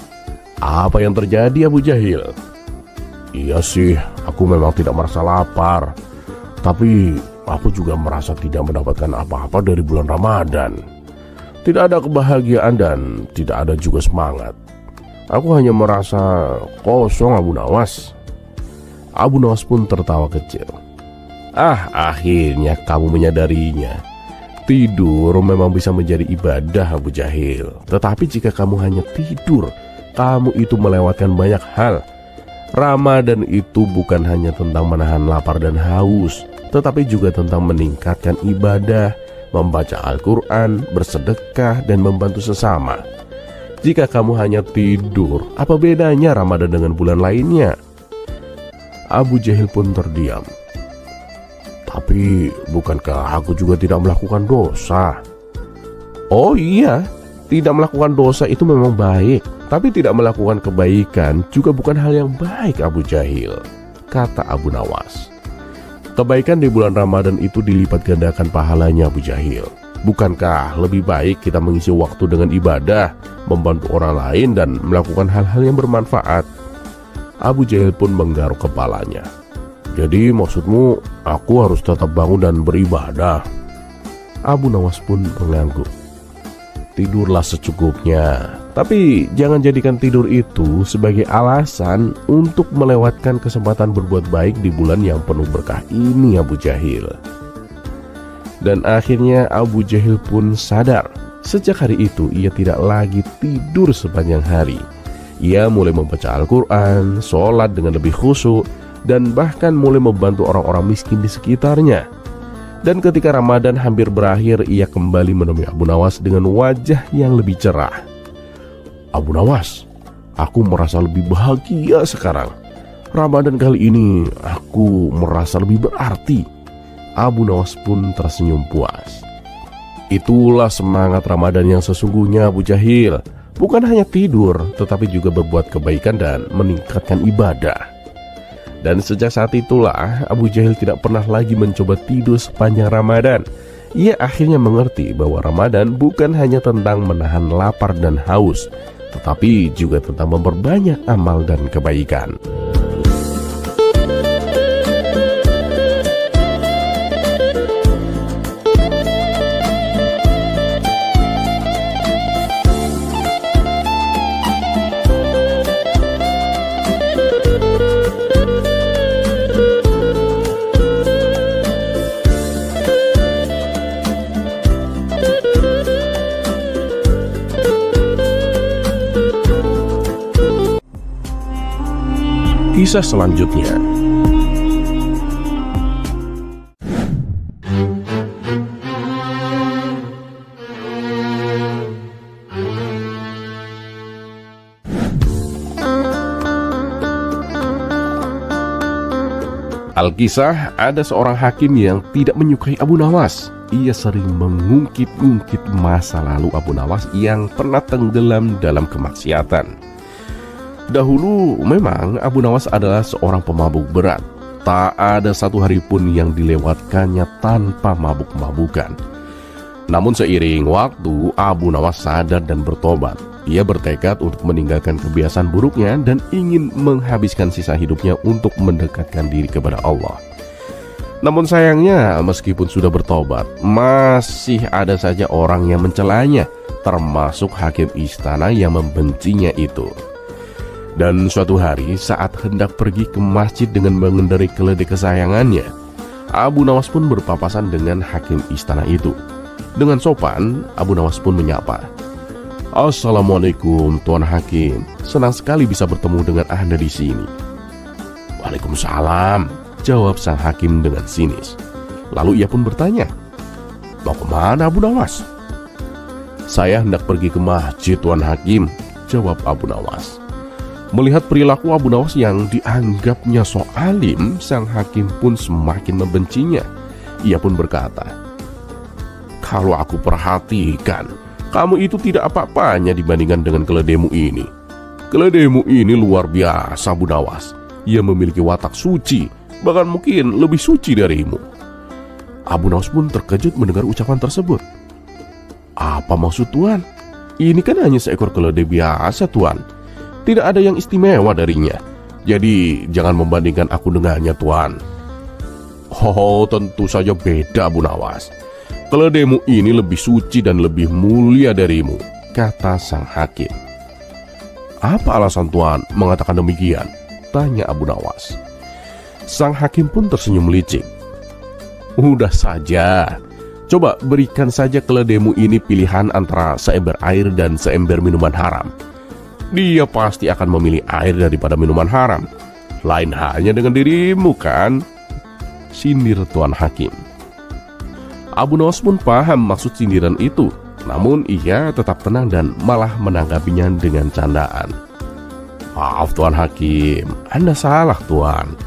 Apa yang terjadi Abu Jahil? Iya sih, aku memang tidak merasa lapar. Tapi aku juga merasa tidak mendapatkan apa-apa dari bulan Ramadan. Tidak ada kebahagiaan dan tidak ada juga semangat. Aku hanya merasa kosong Abu Nawas. Abu Nawas pun tertawa kecil. Akhirnya kamu menyadarinya. Tidur memang bisa menjadi ibadah, Abu Jahil. Tetapi jika kamu hanya tidur, kamu itu melewatkan banyak hal. Ramadan itu bukan hanya tentang menahan lapar dan haus, tetapi juga tentang meningkatkan ibadah, membaca Al-Quran, bersedekah, dan membantu sesama. Jika kamu hanya tidur, apa bedanya Ramadan dengan bulan lainnya? Abu Jahil pun terdiam. Tapi bukankah aku juga tidak melakukan dosa? Oh iya, tidak melakukan dosa itu memang baik, tapi tidak melakukan kebaikan juga bukan hal yang baik, Abu Jahil, kata Abu Nawas. Kebaikan di bulan Ramadan itu dilipat gandakan pahalanya, Abu Jahil. Bukankah lebih baik kita mengisi waktu dengan ibadah, membantu orang lain, dan melakukan hal-hal yang bermanfaat? Abu Jahil pun menggaruk kepalanya. Jadi maksudmu aku harus tetap bangun dan beribadah? Abu Nawas pun mengangguk. Tidurlah secukupnya, tapi jangan jadikan tidur itu sebagai alasan untuk melewatkan kesempatan berbuat baik di bulan yang penuh berkah ini, Abu Jahil. Dan akhirnya Abu Jahil pun sadar. Sejak hari itu ia tidak lagi tidur sepanjang hari. Ia mulai membaca Al-Quran, sholat dengan lebih khusyuk, dan bahkan mulai membantu orang-orang miskin di sekitarnya. Dan ketika Ramadan hampir berakhir, ia kembali menemui Abu Nawas dengan wajah yang lebih cerah. Abu Nawas, aku merasa lebih bahagia sekarang. Ramadan kali ini aku merasa lebih berarti. Abu Nawas pun tersenyum puas. Itulah semangat Ramadan yang sesungguhnya, Abu Jahil. Bukan hanya tidur, tetapi juga berbuat kebaikan dan meningkatkan ibadah. Dan sejak saat itulah Abu Jahil tidak pernah lagi mencoba tidur sepanjang Ramadan. Ia akhirnya mengerti bahwa Ramadan bukan hanya tentang menahan lapar dan haus, tetapi juga tentang memperbanyak amal dan kebaikan. Kisah selanjutnya. Alkisah, ada seorang hakim yang tidak menyukai Abu Nawas. Ia sering mengungkit-ungkit masa lalu Abu Nawas yang pernah tenggelam dalam kemaksiatan. Dahulu memang Abu Nawas adalah seorang pemabuk berat. Tak ada satu hari pun yang dilewatkannya tanpa mabuk-mabukan. Namun seiring waktu, Abu Nawas sadar dan bertobat. Ia bertekad untuk meninggalkan kebiasaan buruknya dan ingin menghabiskan sisa hidupnya untuk mendekatkan diri kepada Allah. Namun sayangnya, meskipun sudah bertobat, masih ada saja orang yang mencelanya, termasuk hakim istana yang membencinya itu. Dan suatu hari saat hendak pergi ke masjid dengan mengendarai keledai kesayangannya, Abu Nawas pun berpapasan dengan hakim istana itu. Dengan sopan, Abu Nawas pun menyapa. Assalamualaikum Tuan Hakim, senang sekali bisa bertemu dengan Anda di sini. Waalaikumsalam, jawab sang hakim dengan sinis. Lalu ia pun bertanya, mau kemana Abu Nawas? Saya hendak pergi ke masjid Tuan Hakim, jawab Abu Nawas. Melihat perilaku Abu Nawas yang dianggapnya sok alim, sang hakim pun semakin membencinya. Ia pun berkata, kalau aku perhatikan, kamu itu tidak apa-apanya dibandingkan dengan keledaimu ini. Keledaimu ini luar biasa, Abu Nawas. Ia memiliki watak suci, bahkan mungkin lebih suci darimu. Abu Nawas pun terkejut mendengar ucapan tersebut. Apa maksud Tuan? Ini kan hanya seekor keledai biasa, Tuan. Tidak ada yang istimewa darinya. Jadi jangan membandingkan aku dengannya, Tuan. Oh, tentu saja beda, Abu Nawas. Keledaimu ini lebih suci dan lebih mulia darimu, kata sang hakim. Apa alasan Tuan mengatakan demikian? Tanya Abu Nawas. Sang hakim pun tersenyum licik. Udah saja, coba berikan saja keledaimu ini pilihan antara seember air dan seember minuman haram. Dia pasti akan memilih air daripada minuman haram. Lain halnya dengan dirimu kan? Sindir Tuan Hakim. Abu Nawas pun paham maksud sindiran itu, namun ia tetap tenang dan malah menanggapinya dengan candaan. Maaf Tuan Hakim, Anda salah Tuan.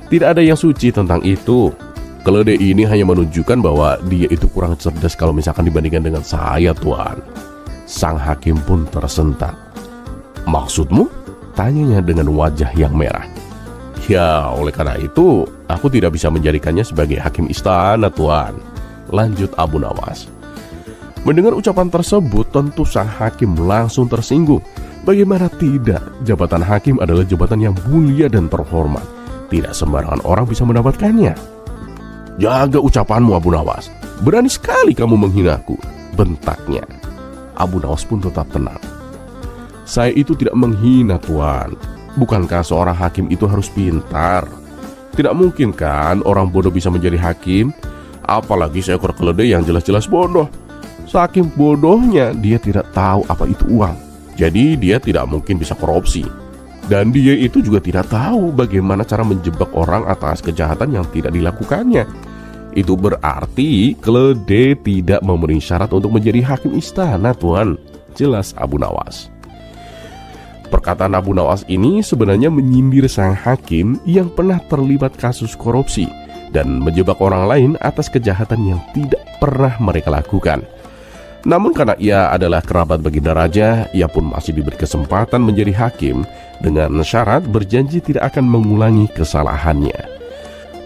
Tidak ada yang suci tentang itu. Keledai ini hanya menunjukkan bahwa dia itu kurang cerdas kalau misalkan dibandingkan dengan saya Tuan. Sang hakim pun tersentak. Maksudmu? Tanyanya dengan wajah yang merah. Ya, oleh karena itu aku tidak bisa menjadikannya sebagai hakim istana Tuan, lanjut Abu Nawas. Mendengar ucapan tersebut, tentu sang hakim langsung tersinggung. Bagaimana tidak, jabatan hakim adalah jabatan yang mulia dan terhormat. Tidak sembarangan orang bisa mendapatkannya. Jaga ucapanmu Abu Nawas, berani sekali kamu menghinaku, bentaknya. Abu Nawas pun tetap tenang. Saya itu tidak menghina Tuan. Bukankah seorang hakim itu harus pintar? Tidak mungkin kan orang bodoh bisa menjadi hakim? Apalagi seekor keledai yang jelas-jelas bodoh. Saking bodohnya dia tidak tahu apa itu uang. Jadi dia tidak mungkin bisa korupsi. Dan dia itu juga tidak tahu bagaimana cara menjebak orang atas kejahatan yang tidak dilakukannya. Itu berarti keledai tidak memenuhi syarat untuk menjadi hakim istana Tuan, jelas Abu Nawas. Perkataan Abu Nawas ini sebenarnya menyindir sang hakim yang pernah terlibat kasus korupsi dan menjebak orang lain atas kejahatan yang tidak pernah mereka lakukan. Namun karena ia adalah kerabat baginda raja, ia pun masih diberi kesempatan menjadi hakim dengan syarat berjanji tidak akan mengulangi kesalahannya.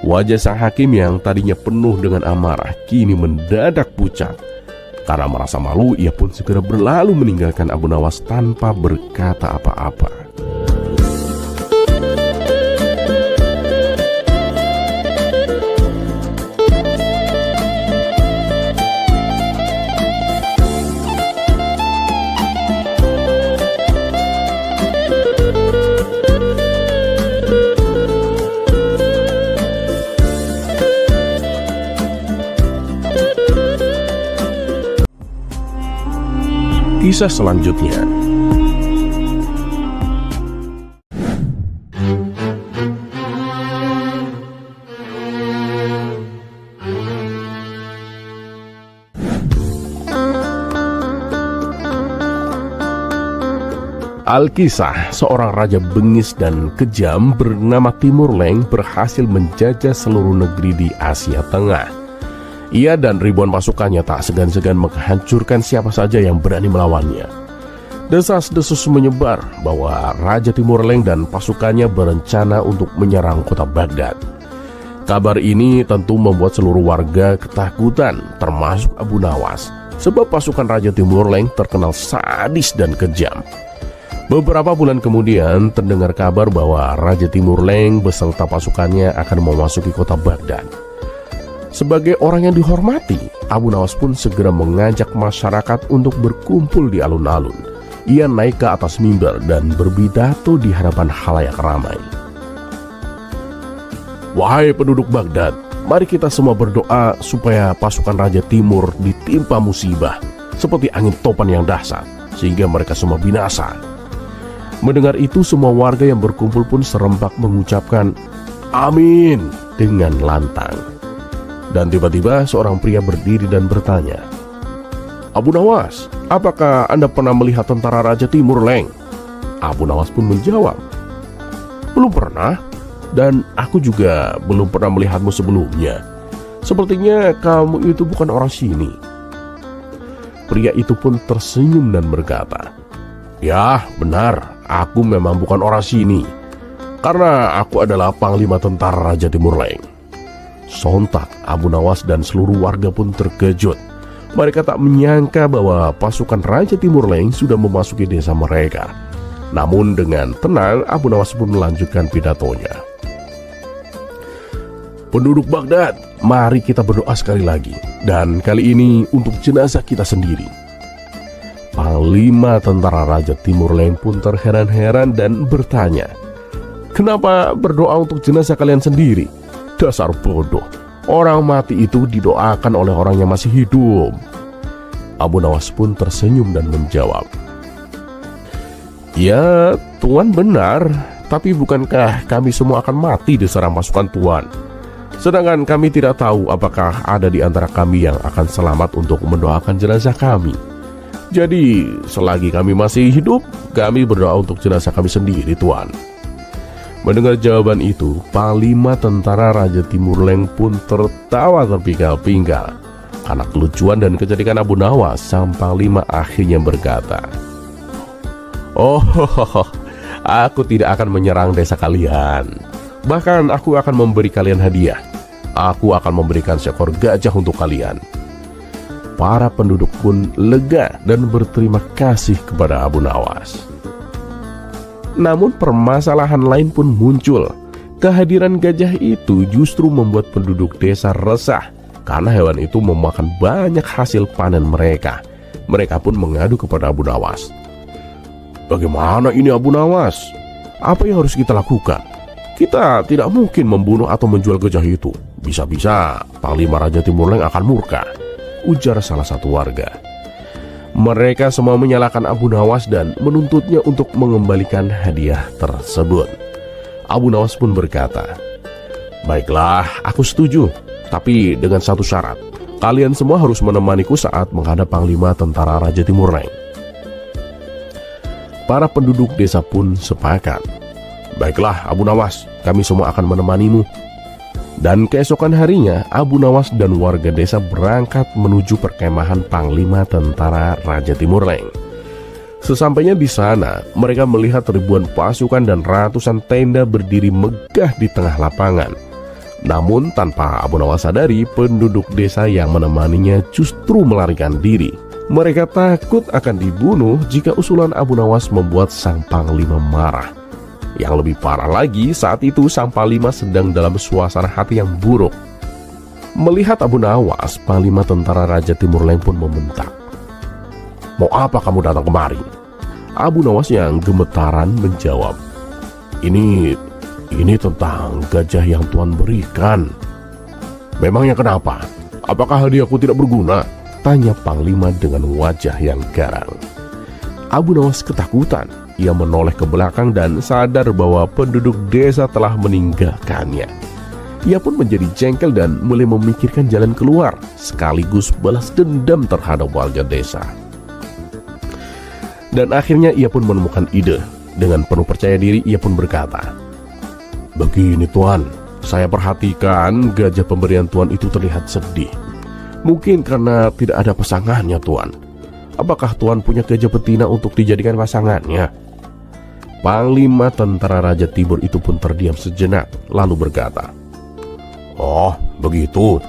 Wajah sang hakim yang tadinya penuh dengan amarah kini mendadak pucat. Karena merasa malu, ia pun segera berlalu meninggalkan Abu Nawas tanpa berkata apa-apa. Kisah selanjutnya. Alkisah, seorang raja bengis dan kejam bernama Timur Leng berhasil menjajah seluruh negeri di Asia Tengah. Ia dan ribuan pasukannya tak segan-segan menghancurkan siapa saja yang berani melawannya. Desas-desus menyebar bahwa Raja Timur Leng dan pasukannya berencana untuk menyerang kota Baghdad. Kabar ini tentu membuat seluruh warga ketakutan, termasuk Abu Nawas, sebab pasukan Raja Timur Leng terkenal sadis dan kejam. Beberapa bulan kemudian terdengar kabar bahwa Raja Timur Leng beserta pasukannya akan memasuki kota Baghdad. Sebagai orang yang dihormati, Abu Nawas pun segera mengajak masyarakat untuk berkumpul di alun-alun. Ia naik ke atas mimbar dan berpidato di hadapan khalayak ramai. Wahai penduduk Baghdad, mari kita semua berdoa supaya pasukan Raja Timur ditimpa musibah seperti angin topan yang dahsyat, sehingga mereka semua binasa. Mendengar itu, semua warga yang berkumpul pun serempak mengucapkan amin dengan lantang. Dan tiba-tiba seorang pria berdiri dan bertanya, Abu Nawas, apakah Anda pernah melihat tentara Raja Timur Leng? Abu Nawas pun menjawab, belum pernah, dan aku juga belum pernah melihatmu sebelumnya. Sepertinya kamu itu bukan orang sini. Pria itu pun tersenyum dan berkata, ya benar, aku memang bukan orang sini, karena aku adalah panglima tentara Raja Timur Leng. Sontak Abu Nawas dan seluruh warga pun terkejut. Mereka tak menyangka bahwa pasukan Raja Timur Leng sudah memasuki desa mereka. Namun dengan tenang Abu Nawas pun melanjutkan pidatonya. Penduduk Baghdad, mari kita berdoa sekali lagi. Dan kali ini untuk jenazah kita sendiri. Panglima tentara Raja Timur Leng pun terheran-heran dan bertanya, Kenapa berdoa untuk jenazah kalian sendiri? Dasar bodoh. Orang mati itu didoakan oleh orang yang masih hidup. Abu Nawas pun tersenyum dan menjawab, "Ya, Tuan benar. Tapi bukankah kami semua akan mati diserang pasukan Tuan? Sedangkan kami tidak tahu apakah ada di antara kami yang akan selamat untuk mendoakan jenazah kami. Jadi, selagi kami masih hidup, kami berdoa untuk jenazah kami sendiri, Tuan." Mendengar jawaban itu, Panglima Tentara Raja Timurleng pun tertawa terpinggal-pinggal. Karena kelucuan dan kecerdikan Abu Nawas, sang Panglima akhirnya berkata, "Oh, aku tidak akan menyerang desa kalian. Bahkan aku akan memberi kalian hadiah. Aku akan memberikan seekor gajah untuk kalian." Para penduduk pun lega dan berterima kasih kepada Abu Nawas. Namun permasalahan lain pun muncul. Kehadiran gajah itu justru membuat penduduk desa resah karena hewan itu memakan banyak hasil panen mereka. Mereka pun mengadu kepada Abu Nawas. "Bagaimana ini Abu Nawas? Apa yang harus kita lakukan? Kita tidak mungkin membunuh atau menjual gajah itu. Bisa-bisa Panglima Raja Timurleng akan murka," ujar salah satu warga. Mereka semua menyalahkan Abu Nawas dan menuntutnya untuk mengembalikan hadiah tersebut. Abu Nawas pun berkata, "Baiklah, aku setuju. Tapi dengan satu syarat. Kalian semua harus menemaniku saat menghadap Panglima Tentara Raja Timurleng." Para penduduk desa pun sepakat. "Baiklah Abu Nawas, kami semua akan menemanimu." Dan keesokan harinya, Abu Nawas dan warga desa berangkat menuju perkemahan Panglima Tentara Raja Timurleng. Sesampainya di sana, mereka melihat ribuan pasukan dan ratusan tenda berdiri megah di tengah lapangan. Namun tanpa Abu Nawas sadari, penduduk desa yang menemaninya justru melarikan diri. Mereka takut akan dibunuh jika usulan Abu Nawas membuat sang Panglima marah. Yang lebih parah lagi, saat itu sang Panglima sedang dalam suasana hati yang buruk. Melihat Abu Nawas, Panglima Tentara Raja Timurleng pun membentak, "Mau apa kamu datang kemari?" Abu Nawas yang gemetaran menjawab, Ini tentang gajah yang Tuan berikan." "Memangnya kenapa? Apakah hadiahku tidak berguna?" tanya Panglima dengan wajah yang garang. Abu Nawas ketakutan. Ia menoleh ke belakang dan sadar bahwa penduduk desa telah meninggalkannya. Ia pun menjadi jengkel dan mulai memikirkan jalan keluar, sekaligus balas dendam terhadap warga desa. Dan akhirnya ia pun menemukan ide. Dengan penuh percaya diri, ia pun berkata, "Begini Tuan, saya perhatikan gajah pemberian Tuan itu terlihat sedih. Mungkin karena tidak ada pasangannya Tuan. Apakah Tuan punya gajah betina untuk dijadikan pasangannya?" Panglima Tentara Raja Timur itu pun terdiam sejenak, lalu berkata, "Oh, begitu.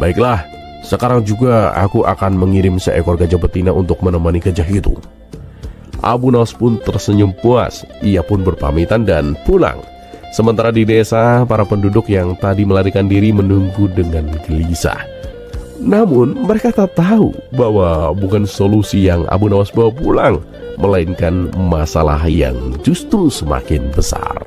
Baiklah, sekarang juga aku akan mengirim seekor gajah betina untuk menemani gajah itu." Abu Nawas pun tersenyum puas. Ia pun berpamitan dan pulang. Sementara di desa, para penduduk yang tadi melarikan diri menunggu dengan gelisah. Namun mereka tak tahu bahwa bukan solusi yang Abu Nawas bawa pulang, melainkan masalah yang justru semakin besar.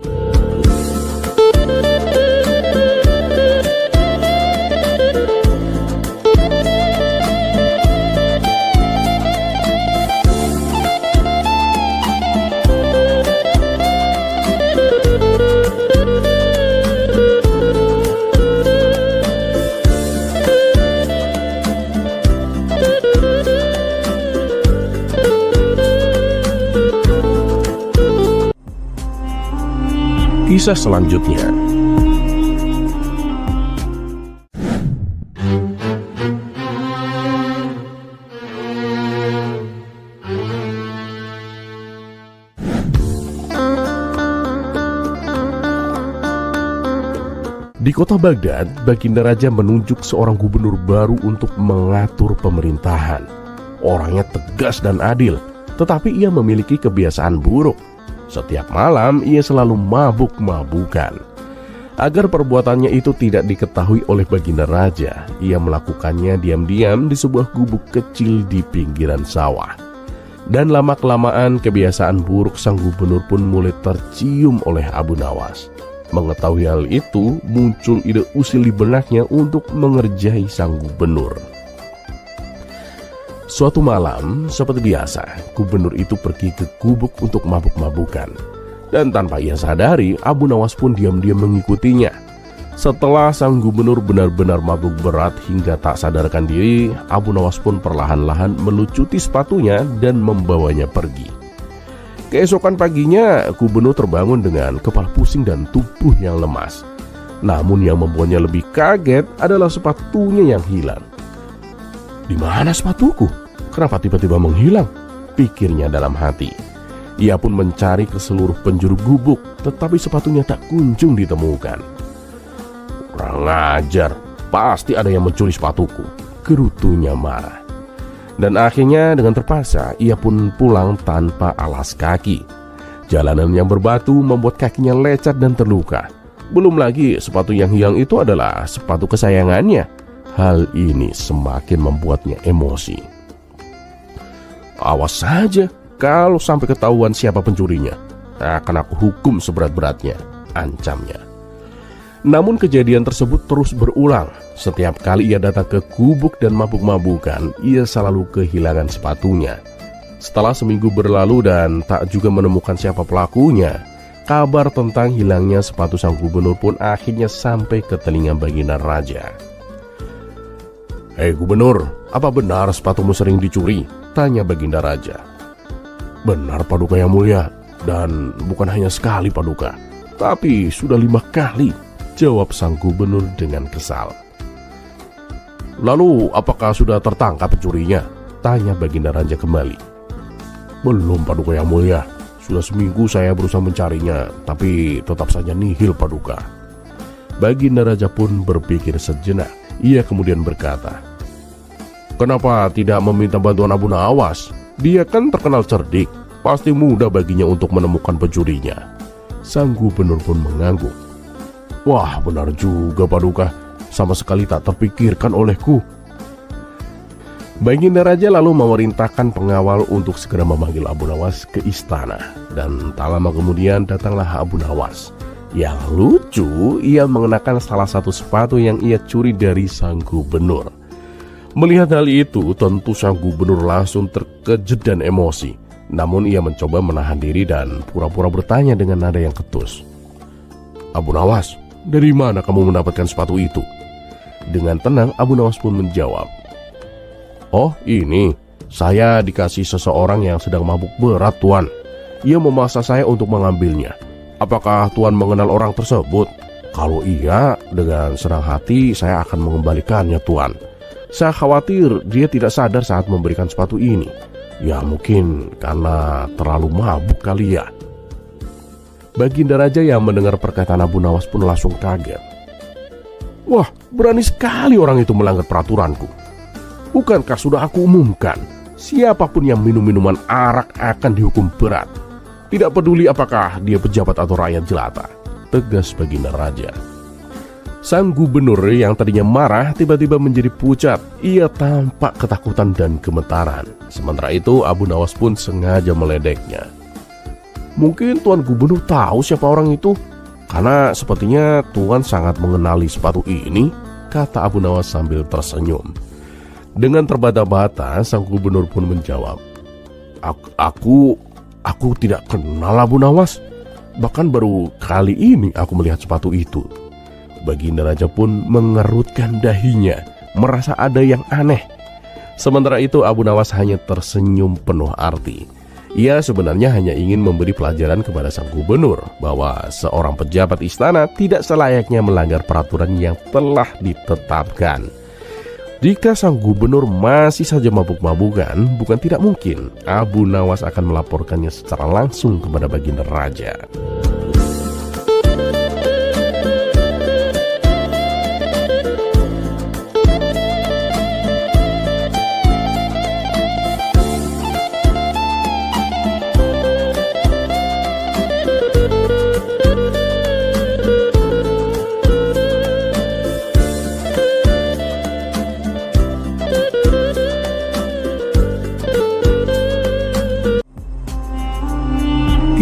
Kisah selanjutnya. Di kota Baghdad, Baginda Raja menunjuk seorang gubernur baru untuk mengatur pemerintahan. Orangnya tegas dan adil, tetapi ia memiliki kebiasaan buruk. Setiap malam ia selalu mabuk-mabukan. Agar perbuatannya itu tidak diketahui oleh Baginda Raja, ia melakukannya diam-diam di sebuah gubuk kecil di pinggiran sawah. Dan lama-kelamaan kebiasaan buruk sang gubernur pun mulai tercium oleh Abu Nawas. Mengetahui hal itu, muncul ide usil di benaknya untuk mengerjai sang gubernur. Suatu malam, seperti biasa, gubernur itu pergi ke gubuk untuk mabuk-mabukan. Dan tanpa ia sadari, Abu Nawas pun diam-diam mengikutinya. Setelah sang gubernur benar-benar mabuk berat hingga tak sadarkan diri, Abu Nawas pun perlahan-lahan melucuti sepatunya dan membawanya pergi. Keesokan paginya, gubernur terbangun dengan kepala pusing dan tubuh yang lemas. Namun yang membuatnya lebih kaget adalah sepatunya yang hilang. "Di mana sepatuku? Kenapa tiba-tiba menghilang?" pikirnya dalam hati. Ia pun mencari ke seluruh penjuru gubuk, tetapi sepatunya tak kunjung ditemukan. "Kurang ajar, pasti ada yang mencuri sepatuku," gerutunya marah. Dan akhirnya dengan terpaksa ia pun pulang tanpa alas kaki. Jalanan yang berbatu membuat kakinya lecet dan terluka. Belum lagi sepatu yang hilang itu adalah sepatu kesayangannya. Hal ini semakin membuatnya emosi. "Awas saja, kalau sampai ketahuan siapa pencurinya, akan aku hukum seberat-beratnya," ancamnya. Namun kejadian tersebut terus berulang. Setiap kali ia datang ke gubuk dan mabuk-mabukan, ia selalu kehilangan sepatunya. Setelah seminggu berlalu dan tak juga menemukan siapa pelakunya, kabar tentang hilangnya sepatu sang gubernur pun akhirnya sampai ke telinga Baginda Raja. "Hei gubernur, apa benar sepatumu sering dicuri?" tanya Baginda Raja. "Benar Paduka yang mulia, dan bukan hanya sekali Paduka, tapi sudah 5 kali, jawab sang gubernur dengan kesal. "Lalu apakah sudah tertangkap pencurinya?" tanya Baginda Raja kembali. "Belum Paduka yang mulia, sudah seminggu saya berusaha mencarinya, tapi tetap saja nihil Paduka." Baginda Raja pun berpikir sejenak. Ia kemudian berkata, "Kenapa tidak meminta bantuan Abu Nawas? Dia kan terkenal cerdik, pasti mudah baginya untuk menemukan pencurinya." Sang gubernur pun mengangguk. "Wah, benar juga Paduka, sama sekali tak terpikirkan olehku." Baginda Raja lalu memerintahkan pengawal untuk segera memanggil Abu Nawas ke istana. Dan tak lama kemudian datanglah Abu Nawas. Yang lucu, ia mengenakan salah satu sepatu yang ia curi dari sang gubernur. Melihat hal itu, tentu sang gubernur langsung terkejut dan emosi. Namun ia mencoba menahan diri dan pura-pura bertanya dengan nada yang ketus. "Abu Nawas, dari mana kamu mendapatkan sepatu itu?" Dengan tenang Abu Nawas pun menjawab, "Oh ini, saya dikasih seseorang yang sedang mabuk berat Tuan. Ia memaksa saya untuk mengambilnya. Apakah Tuan mengenal orang tersebut? Kalau iya, dengan senang hati saya akan mengembalikannya Tuan. Saya khawatir dia tidak sadar saat memberikan sepatu ini. Ya mungkin karena terlalu mabuk kali ya." Baginda Raja yang mendengar perkataan Abu Nawas pun langsung kaget. "Wah, berani sekali orang itu melanggar peraturanku. Bukankah sudah aku umumkan, siapapun yang minum minuman arak akan dihukum berat. Tidak peduli apakah dia pejabat atau rakyat jelata," tegas Baginda Raja. Sang gubernur yang tadinya marah tiba-tiba menjadi pucat. Ia tampak ketakutan dan gemetaran. Sementara itu Abu Nawas pun sengaja meledeknya. "Mungkin Tuan Gubernur tahu siapa orang itu, karena sepertinya Tuan sangat mengenali sepatu ini," kata Abu Nawas sambil tersenyum. Dengan terbata-bata sang gubernur pun menjawab, Aku tidak kenal Abu Nawas. Bahkan baru kali ini aku melihat sepatu itu." Baginda Raja pun mengerutkan dahinya, merasa ada yang aneh. Sementara itu Abu Nawas hanya tersenyum penuh arti. Ia sebenarnya hanya ingin memberi pelajaran kepada sang gubernur bahwa seorang pejabat istana tidak selayaknya melanggar peraturan yang telah ditetapkan. Jika sang gubernur masih saja mabuk-mabukan, bukan tidak mungkin Abu Nawas akan melaporkannya secara langsung kepada Baginda Raja.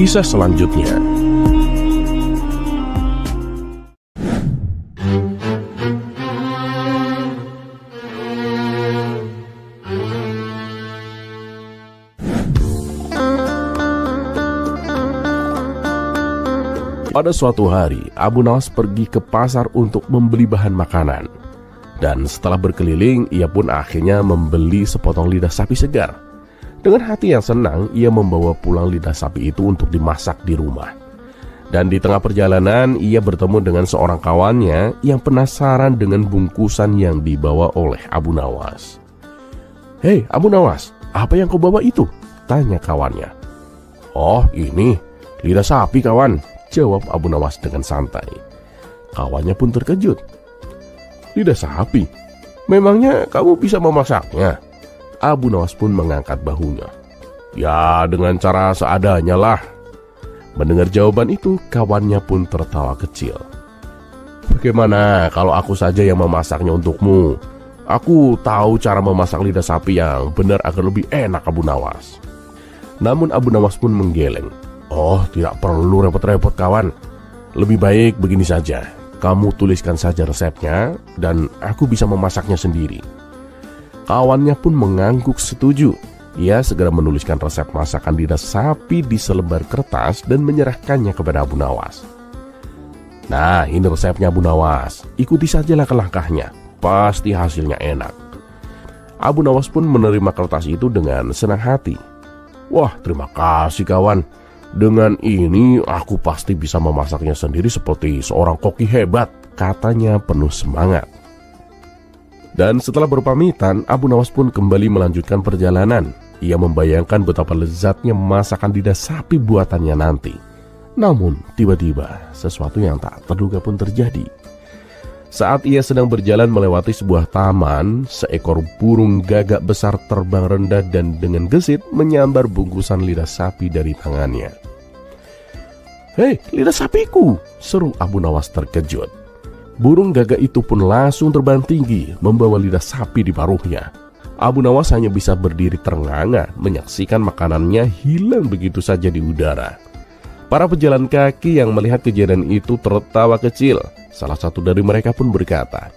Kisah selanjutnya. Pada suatu hari, Abu Nawas pergi ke pasar untuk membeli bahan makanan. Dan setelah berkeliling, ia pun akhirnya membeli sepotong lidah sapi segar. Dengan hati yang senang, ia membawa pulang lidah sapi itu untuk dimasak di rumah. Dan di tengah perjalanan, ia bertemu dengan seorang kawannya yang penasaran dengan bungkusan yang dibawa oleh Abu Nawas. "Hei Abu Nawas, apa yang kau bawa itu?" tanya kawannya. "Oh, ini lidah sapi kawan," jawab Abu Nawas dengan santai. Kawannya pun terkejut. "Lidah sapi? Memangnya kamu bisa memasaknya?" Abu Nawas pun mengangkat bahunya. "Ya, dengan cara seadanya lah." Mendengar jawaban itu, kawannya pun tertawa kecil. "Bagaimana kalau aku saja yang memasaknya untukmu? Aku tahu cara memasak lidah sapi yang benar agar lebih enak, Abu Nawas." Namun Abu Nawas pun menggeleng. "Oh, tidak perlu repot-repot kawan. Lebih baik begini saja. Kamu tuliskan saja resepnya dan aku bisa memasaknya sendiri." Kawannya pun mengangguk setuju. Ia segera menuliskan resep masakan lidah sapi di selebar kertas dan menyerahkannya kepada Abu Nawas. "Nah, ini resepnya Abu Nawas. Ikuti saja langkah-langkahnya. Pasti hasilnya enak." Abu Nawas pun menerima kertas itu dengan senang hati. "Wah, terima kasih kawan. Dengan ini aku pasti bisa memasaknya sendiri seperti seorang koki hebat," katanya penuh semangat. Dan setelah berpamitan, Abu Nawas pun kembali melanjutkan perjalanan. Ia membayangkan betapa lezatnya masakan lidah sapi buatannya nanti. Namun tiba-tiba sesuatu yang tak terduga pun terjadi. Saat ia sedang berjalan melewati sebuah taman, seekor burung gagak besar terbang rendah dan dengan gesit menyambar bungkusan lidah sapi dari tangannya. "Hei, lidah sapiku!" seru Abu Nawas terkejut. Burung gagak itu pun langsung terbang tinggi, membawa lidah sapi di paruhnya. Abu Nawas hanya bisa berdiri ternganga, menyaksikan makanannya hilang begitu saja di udara. Para pejalan kaki yang melihat kejadian itu tertawa kecil. Salah satu dari mereka pun berkata,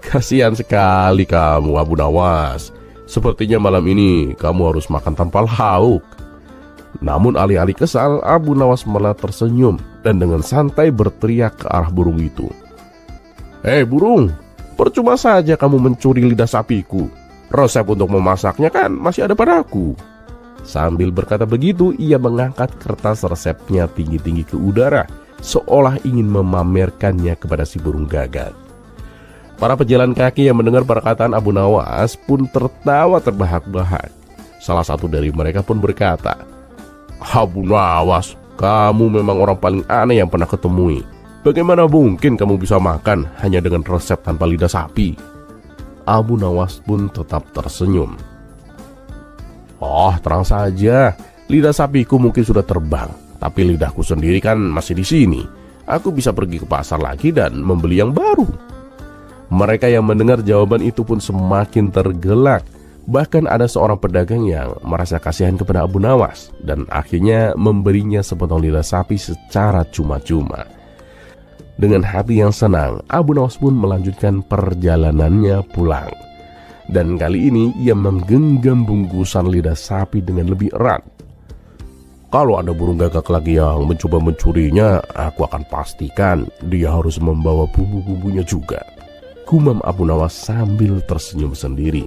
"Kasihan sekali kamu Abu Nawas. Sepertinya malam ini kamu harus makan tanpa lauk." Namun alih-alih kesal, Abu Nawas malah tersenyum dan dengan santai berteriak ke arah burung itu. "Hei burung, percuma saja kamu mencuri lidah sapiku. Resep untuk memasaknya kan masih ada padaku." Sambil berkata begitu, ia mengangkat kertas resepnya tinggi-tinggi ke udara, seolah ingin memamerkannya kepada si burung gagak. Para pejalan kaki yang mendengar perkataan Abu Nawas pun tertawa terbahak-bahak. Salah satu dari mereka pun berkata, "Abu Nawas, kamu memang orang paling aneh yang pernah ketemui. Bagaimana mungkin kamu bisa makan hanya dengan resep tanpa lidah sapi?" Abu Nawas pun tetap tersenyum. "Oh, terang saja, lidah sapiku mungkin sudah terbang, tapi lidahku sendiri kan masih di sini. Aku bisa pergi ke pasar lagi dan membeli yang baru." Mereka yang mendengar jawaban itu pun semakin tergelak. Bahkan ada seorang pedagang yang merasa kasihan kepada Abu Nawas dan akhirnya memberinya sepotong lidah sapi secara cuma-cuma. Dengan hati yang senang, Abu Nawas pun melanjutkan perjalanannya pulang. Dan kali ini ia menggenggam bungkusan lidah sapi dengan lebih erat. "Kalau ada burung gagak lagi yang mencoba mencurinya, aku akan pastikan dia harus membawa bumbu-bumbunya juga," gumam Abu Nawas sambil tersenyum sendiri.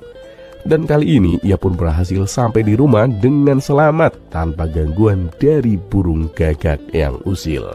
Dan kali ini ia pun berhasil sampai di rumah dengan selamat tanpa gangguan dari burung gagak yang usil.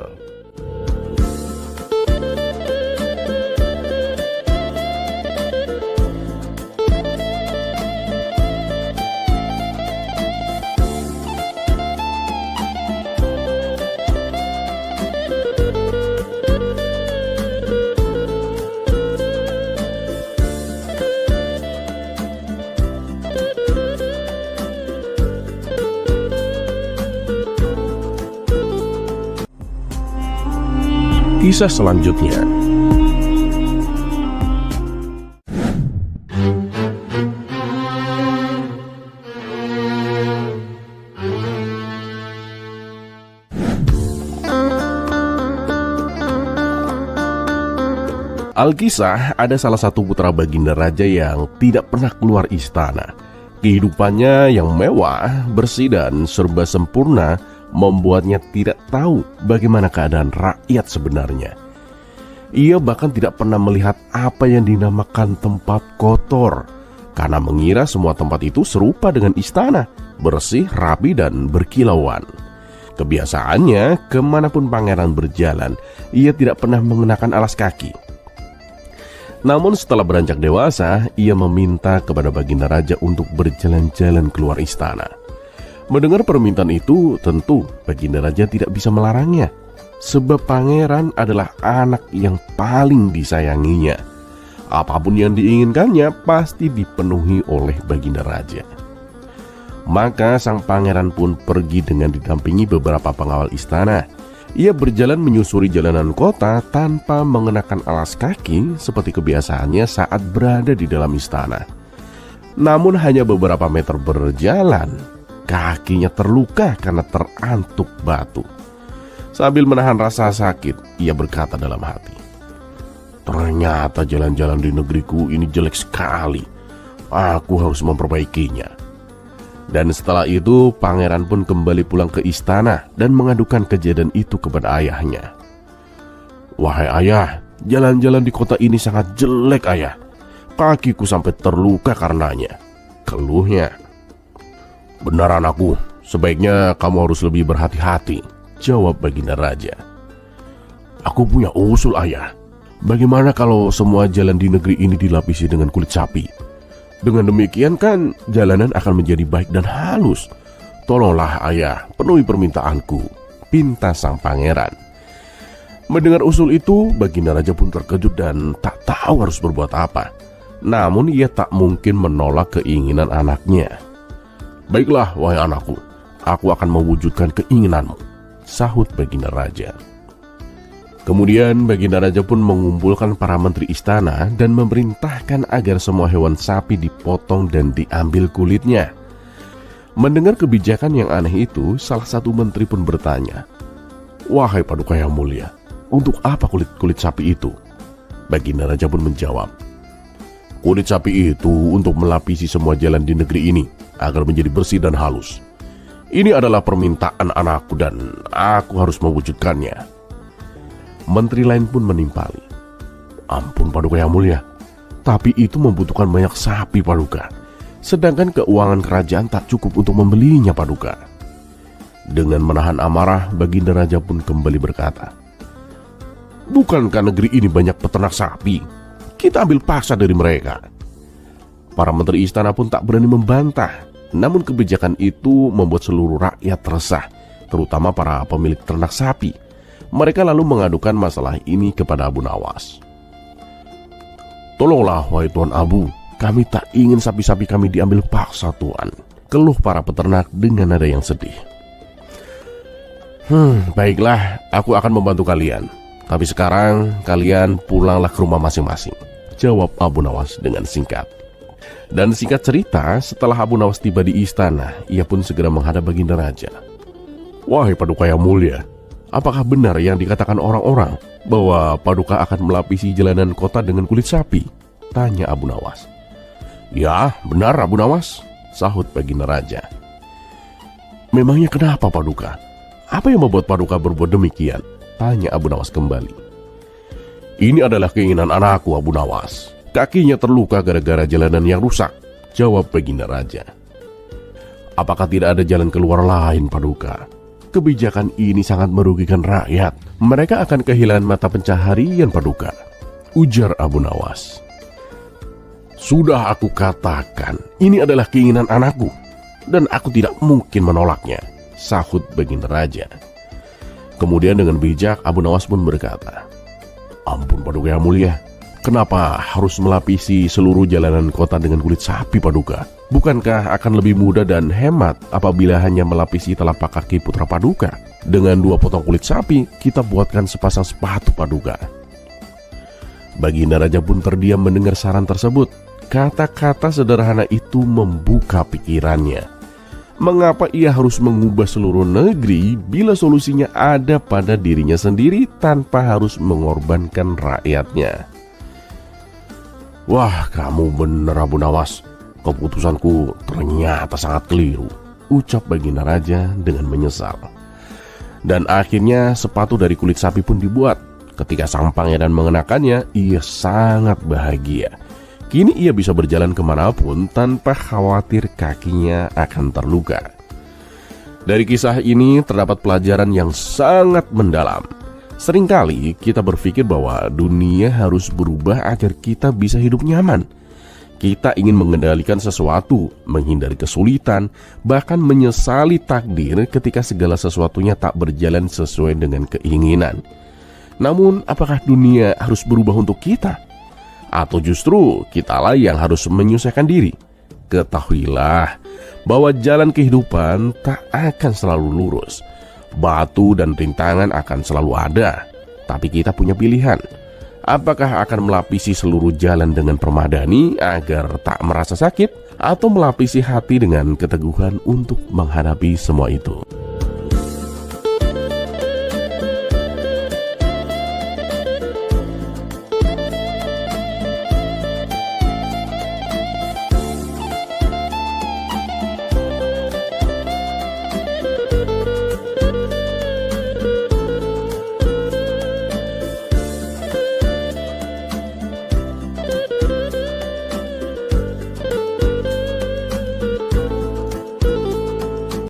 Kisah selanjutnya. Alkisah, ada salah satu putra Baginda Raja yang tidak pernah keluar istana. Kehidupannya yang mewah, bersih dan serba sempurna membuatnya tidak tahu bagaimana keadaan rakyat sebenarnya. Ia bahkan tidak pernah melihat apa yang dinamakan tempat kotor, karena mengira semua tempat itu serupa dengan istana, bersih, rapi, dan berkilauan. Kebiasaannya, kemanapun pangeran berjalan, ia tidak pernah mengenakan alas kaki. Namun setelah beranjak dewasa, ia meminta kepada Baginda Raja untuk berjalan-jalan keluar istana. Mendengar permintaan itu, tentu Baginda Raja tidak bisa melarangnya, sebab pangeran adalah anak yang paling disayanginya. Apapun yang diinginkannya pasti dipenuhi oleh Baginda Raja. Maka sang pangeran pun pergi dengan didampingi beberapa pengawal istana. Ia berjalan menyusuri jalanan kota tanpa mengenakan alas kaki seperti kebiasaannya saat berada di dalam istana. Namun hanya beberapa meter berjalan, kakinya terluka karena terantuk batu. Sambil menahan rasa sakit, ia berkata dalam hati, "Ternyata jalan-jalan di negeriku ini jelek sekali. Aku harus memperbaikinya." Dan setelah itu, pangeran pun kembali pulang ke istana dan mengadukan kejadian itu kepada ayahnya. "Wahai ayah, jalan-jalan di kota ini sangat jelek ayah. Kakiku sampai terluka karenanya," keluhnya. "Benar anakku, sebaiknya kamu harus lebih berhati-hati," jawab Baginda Raja. "Aku punya usul ayah. Bagaimana kalau semua jalan di negeri ini dilapisi dengan kulit sapi? Dengan demikian kan jalanan akan menjadi baik dan halus. Tolonglah ayah, penuhi permintaanku," pinta sang pangeran. Mendengar usul itu, Baginda Raja pun terkejut dan tak tahu harus berbuat apa. Namun ia tak mungkin menolak keinginan anaknya. "Baiklah wahai anakku, aku akan mewujudkan keinginanmu," sahut Baginda Raja. Kemudian Baginda Raja pun mengumpulkan para menteri istana dan memerintahkan agar semua hewan sapi dipotong dan diambil kulitnya. Mendengar kebijakan yang aneh itu, salah satu menteri pun bertanya, "Wahai Paduka yang mulia, untuk apa kulit sapi itu?" Baginda Raja pun menjawab, "Kulit sapi itu untuk melapisi semua jalan di negeri ini agar menjadi bersih dan halus. Ini adalah permintaan anakku dan aku harus mewujudkannya." Menteri lain pun menimpali, "Ampun Paduka yang mulia, tapi itu membutuhkan banyak sapi Paduka. Sedangkan keuangan kerajaan tak cukup untuk membelinya Paduka." Dengan menahan amarah, Baginda Raja pun kembali berkata, "Bukankah negeri ini banyak peternak sapi? Kita ambil paksa dari mereka." Para menteri istana pun tak berani membantah. Namun kebijakan itu membuat seluruh rakyat resah, terutama para pemilik ternak sapi. Mereka lalu mengadukan masalah ini kepada Abu Nawas. "Tolonglah wahai Tuan Abu, kami tak ingin sapi-sapi kami diambil paksa Tuan," keluh para peternak dengan nada yang sedih. "Baiklah, aku akan membantu kalian. Tapi sekarang kalian pulanglah ke rumah masing-masing," jawab Abu Nawas dengan singkat. Dan singkat cerita, setelah Abu Nawas tiba di istana, ia pun segera menghadap Baginda Raja. "Wahai Paduka yang mulia, apakah benar yang dikatakan orang-orang bahwa Paduka akan melapisi jalanan kota dengan kulit sapi?" tanya Abu Nawas. "Ya, benar Abu Nawas," sahut Baginda Raja. "Memangnya kenapa Paduka? Apa yang membuat Paduka berbuat demikian?" tanya Abu Nawas kembali. "Ini adalah keinginan anakku Abu Nawas. Kakinya terluka gara-gara jalanan yang rusak," jawab Baginda Raja. "Apakah tidak ada jalan keluar lain Paduka? Kebijakan ini sangat merugikan rakyat. Mereka akan kehilangan mata pencaharian Paduka," ujar Abu Nawas. "Sudah aku katakan, ini adalah keinginan anakku, dan aku tidak mungkin menolaknya," sahut Baginda Raja. Kemudian dengan bijak Abu Nawas pun berkata, "Ampun Paduka yang mulia, kenapa harus melapisi seluruh jalanan kota dengan kulit sapi Paduka? Bukankah akan lebih mudah dan hemat apabila hanya melapisi telapak kaki putra Paduka? Dengan 2 potong kulit sapi, kita buatkan sepasang sepatu Paduka." Baginda Raja pun terdiam mendengar saran tersebut. Kata-kata sederhana itu membuka pikirannya. Mengapa ia harus mengubah seluruh negeri bila solusinya ada pada dirinya sendiri tanpa harus mengorbankan rakyatnya? Wah, kamu bener Abu Nawas. Keputusanku ternyata sangat keliru, ucap Baginda Raja dengan menyesal. Dan akhirnya sepatu dari kulit sapi pun dibuat. Ketika sang pangeran mengenakannya, ia sangat bahagia. Kini ia bisa berjalan kemanapun tanpa khawatir kakinya akan terluka. Dari kisah ini terdapat pelajaran yang sangat mendalam. Seringkali kita berpikir bahwa dunia harus berubah agar kita bisa hidup nyaman. Kita ingin mengendalikan sesuatu, menghindari kesulitan, bahkan menyesali takdir ketika segala sesuatunya tak berjalan sesuai dengan keinginan. Namun, apakah dunia harus berubah untuk kita? Atau justru kitalah yang harus menyusahkan diri? Ketahuilah bahwa jalan kehidupan tak akan selalu lurus. Batu dan rintangan akan selalu ada, tapi kita punya pilihan. Apakah akan melapisi seluruh jalan dengan permadani agar tak merasa sakit, atau melapisi hati dengan keteguhan untuk menghadapi semua itu?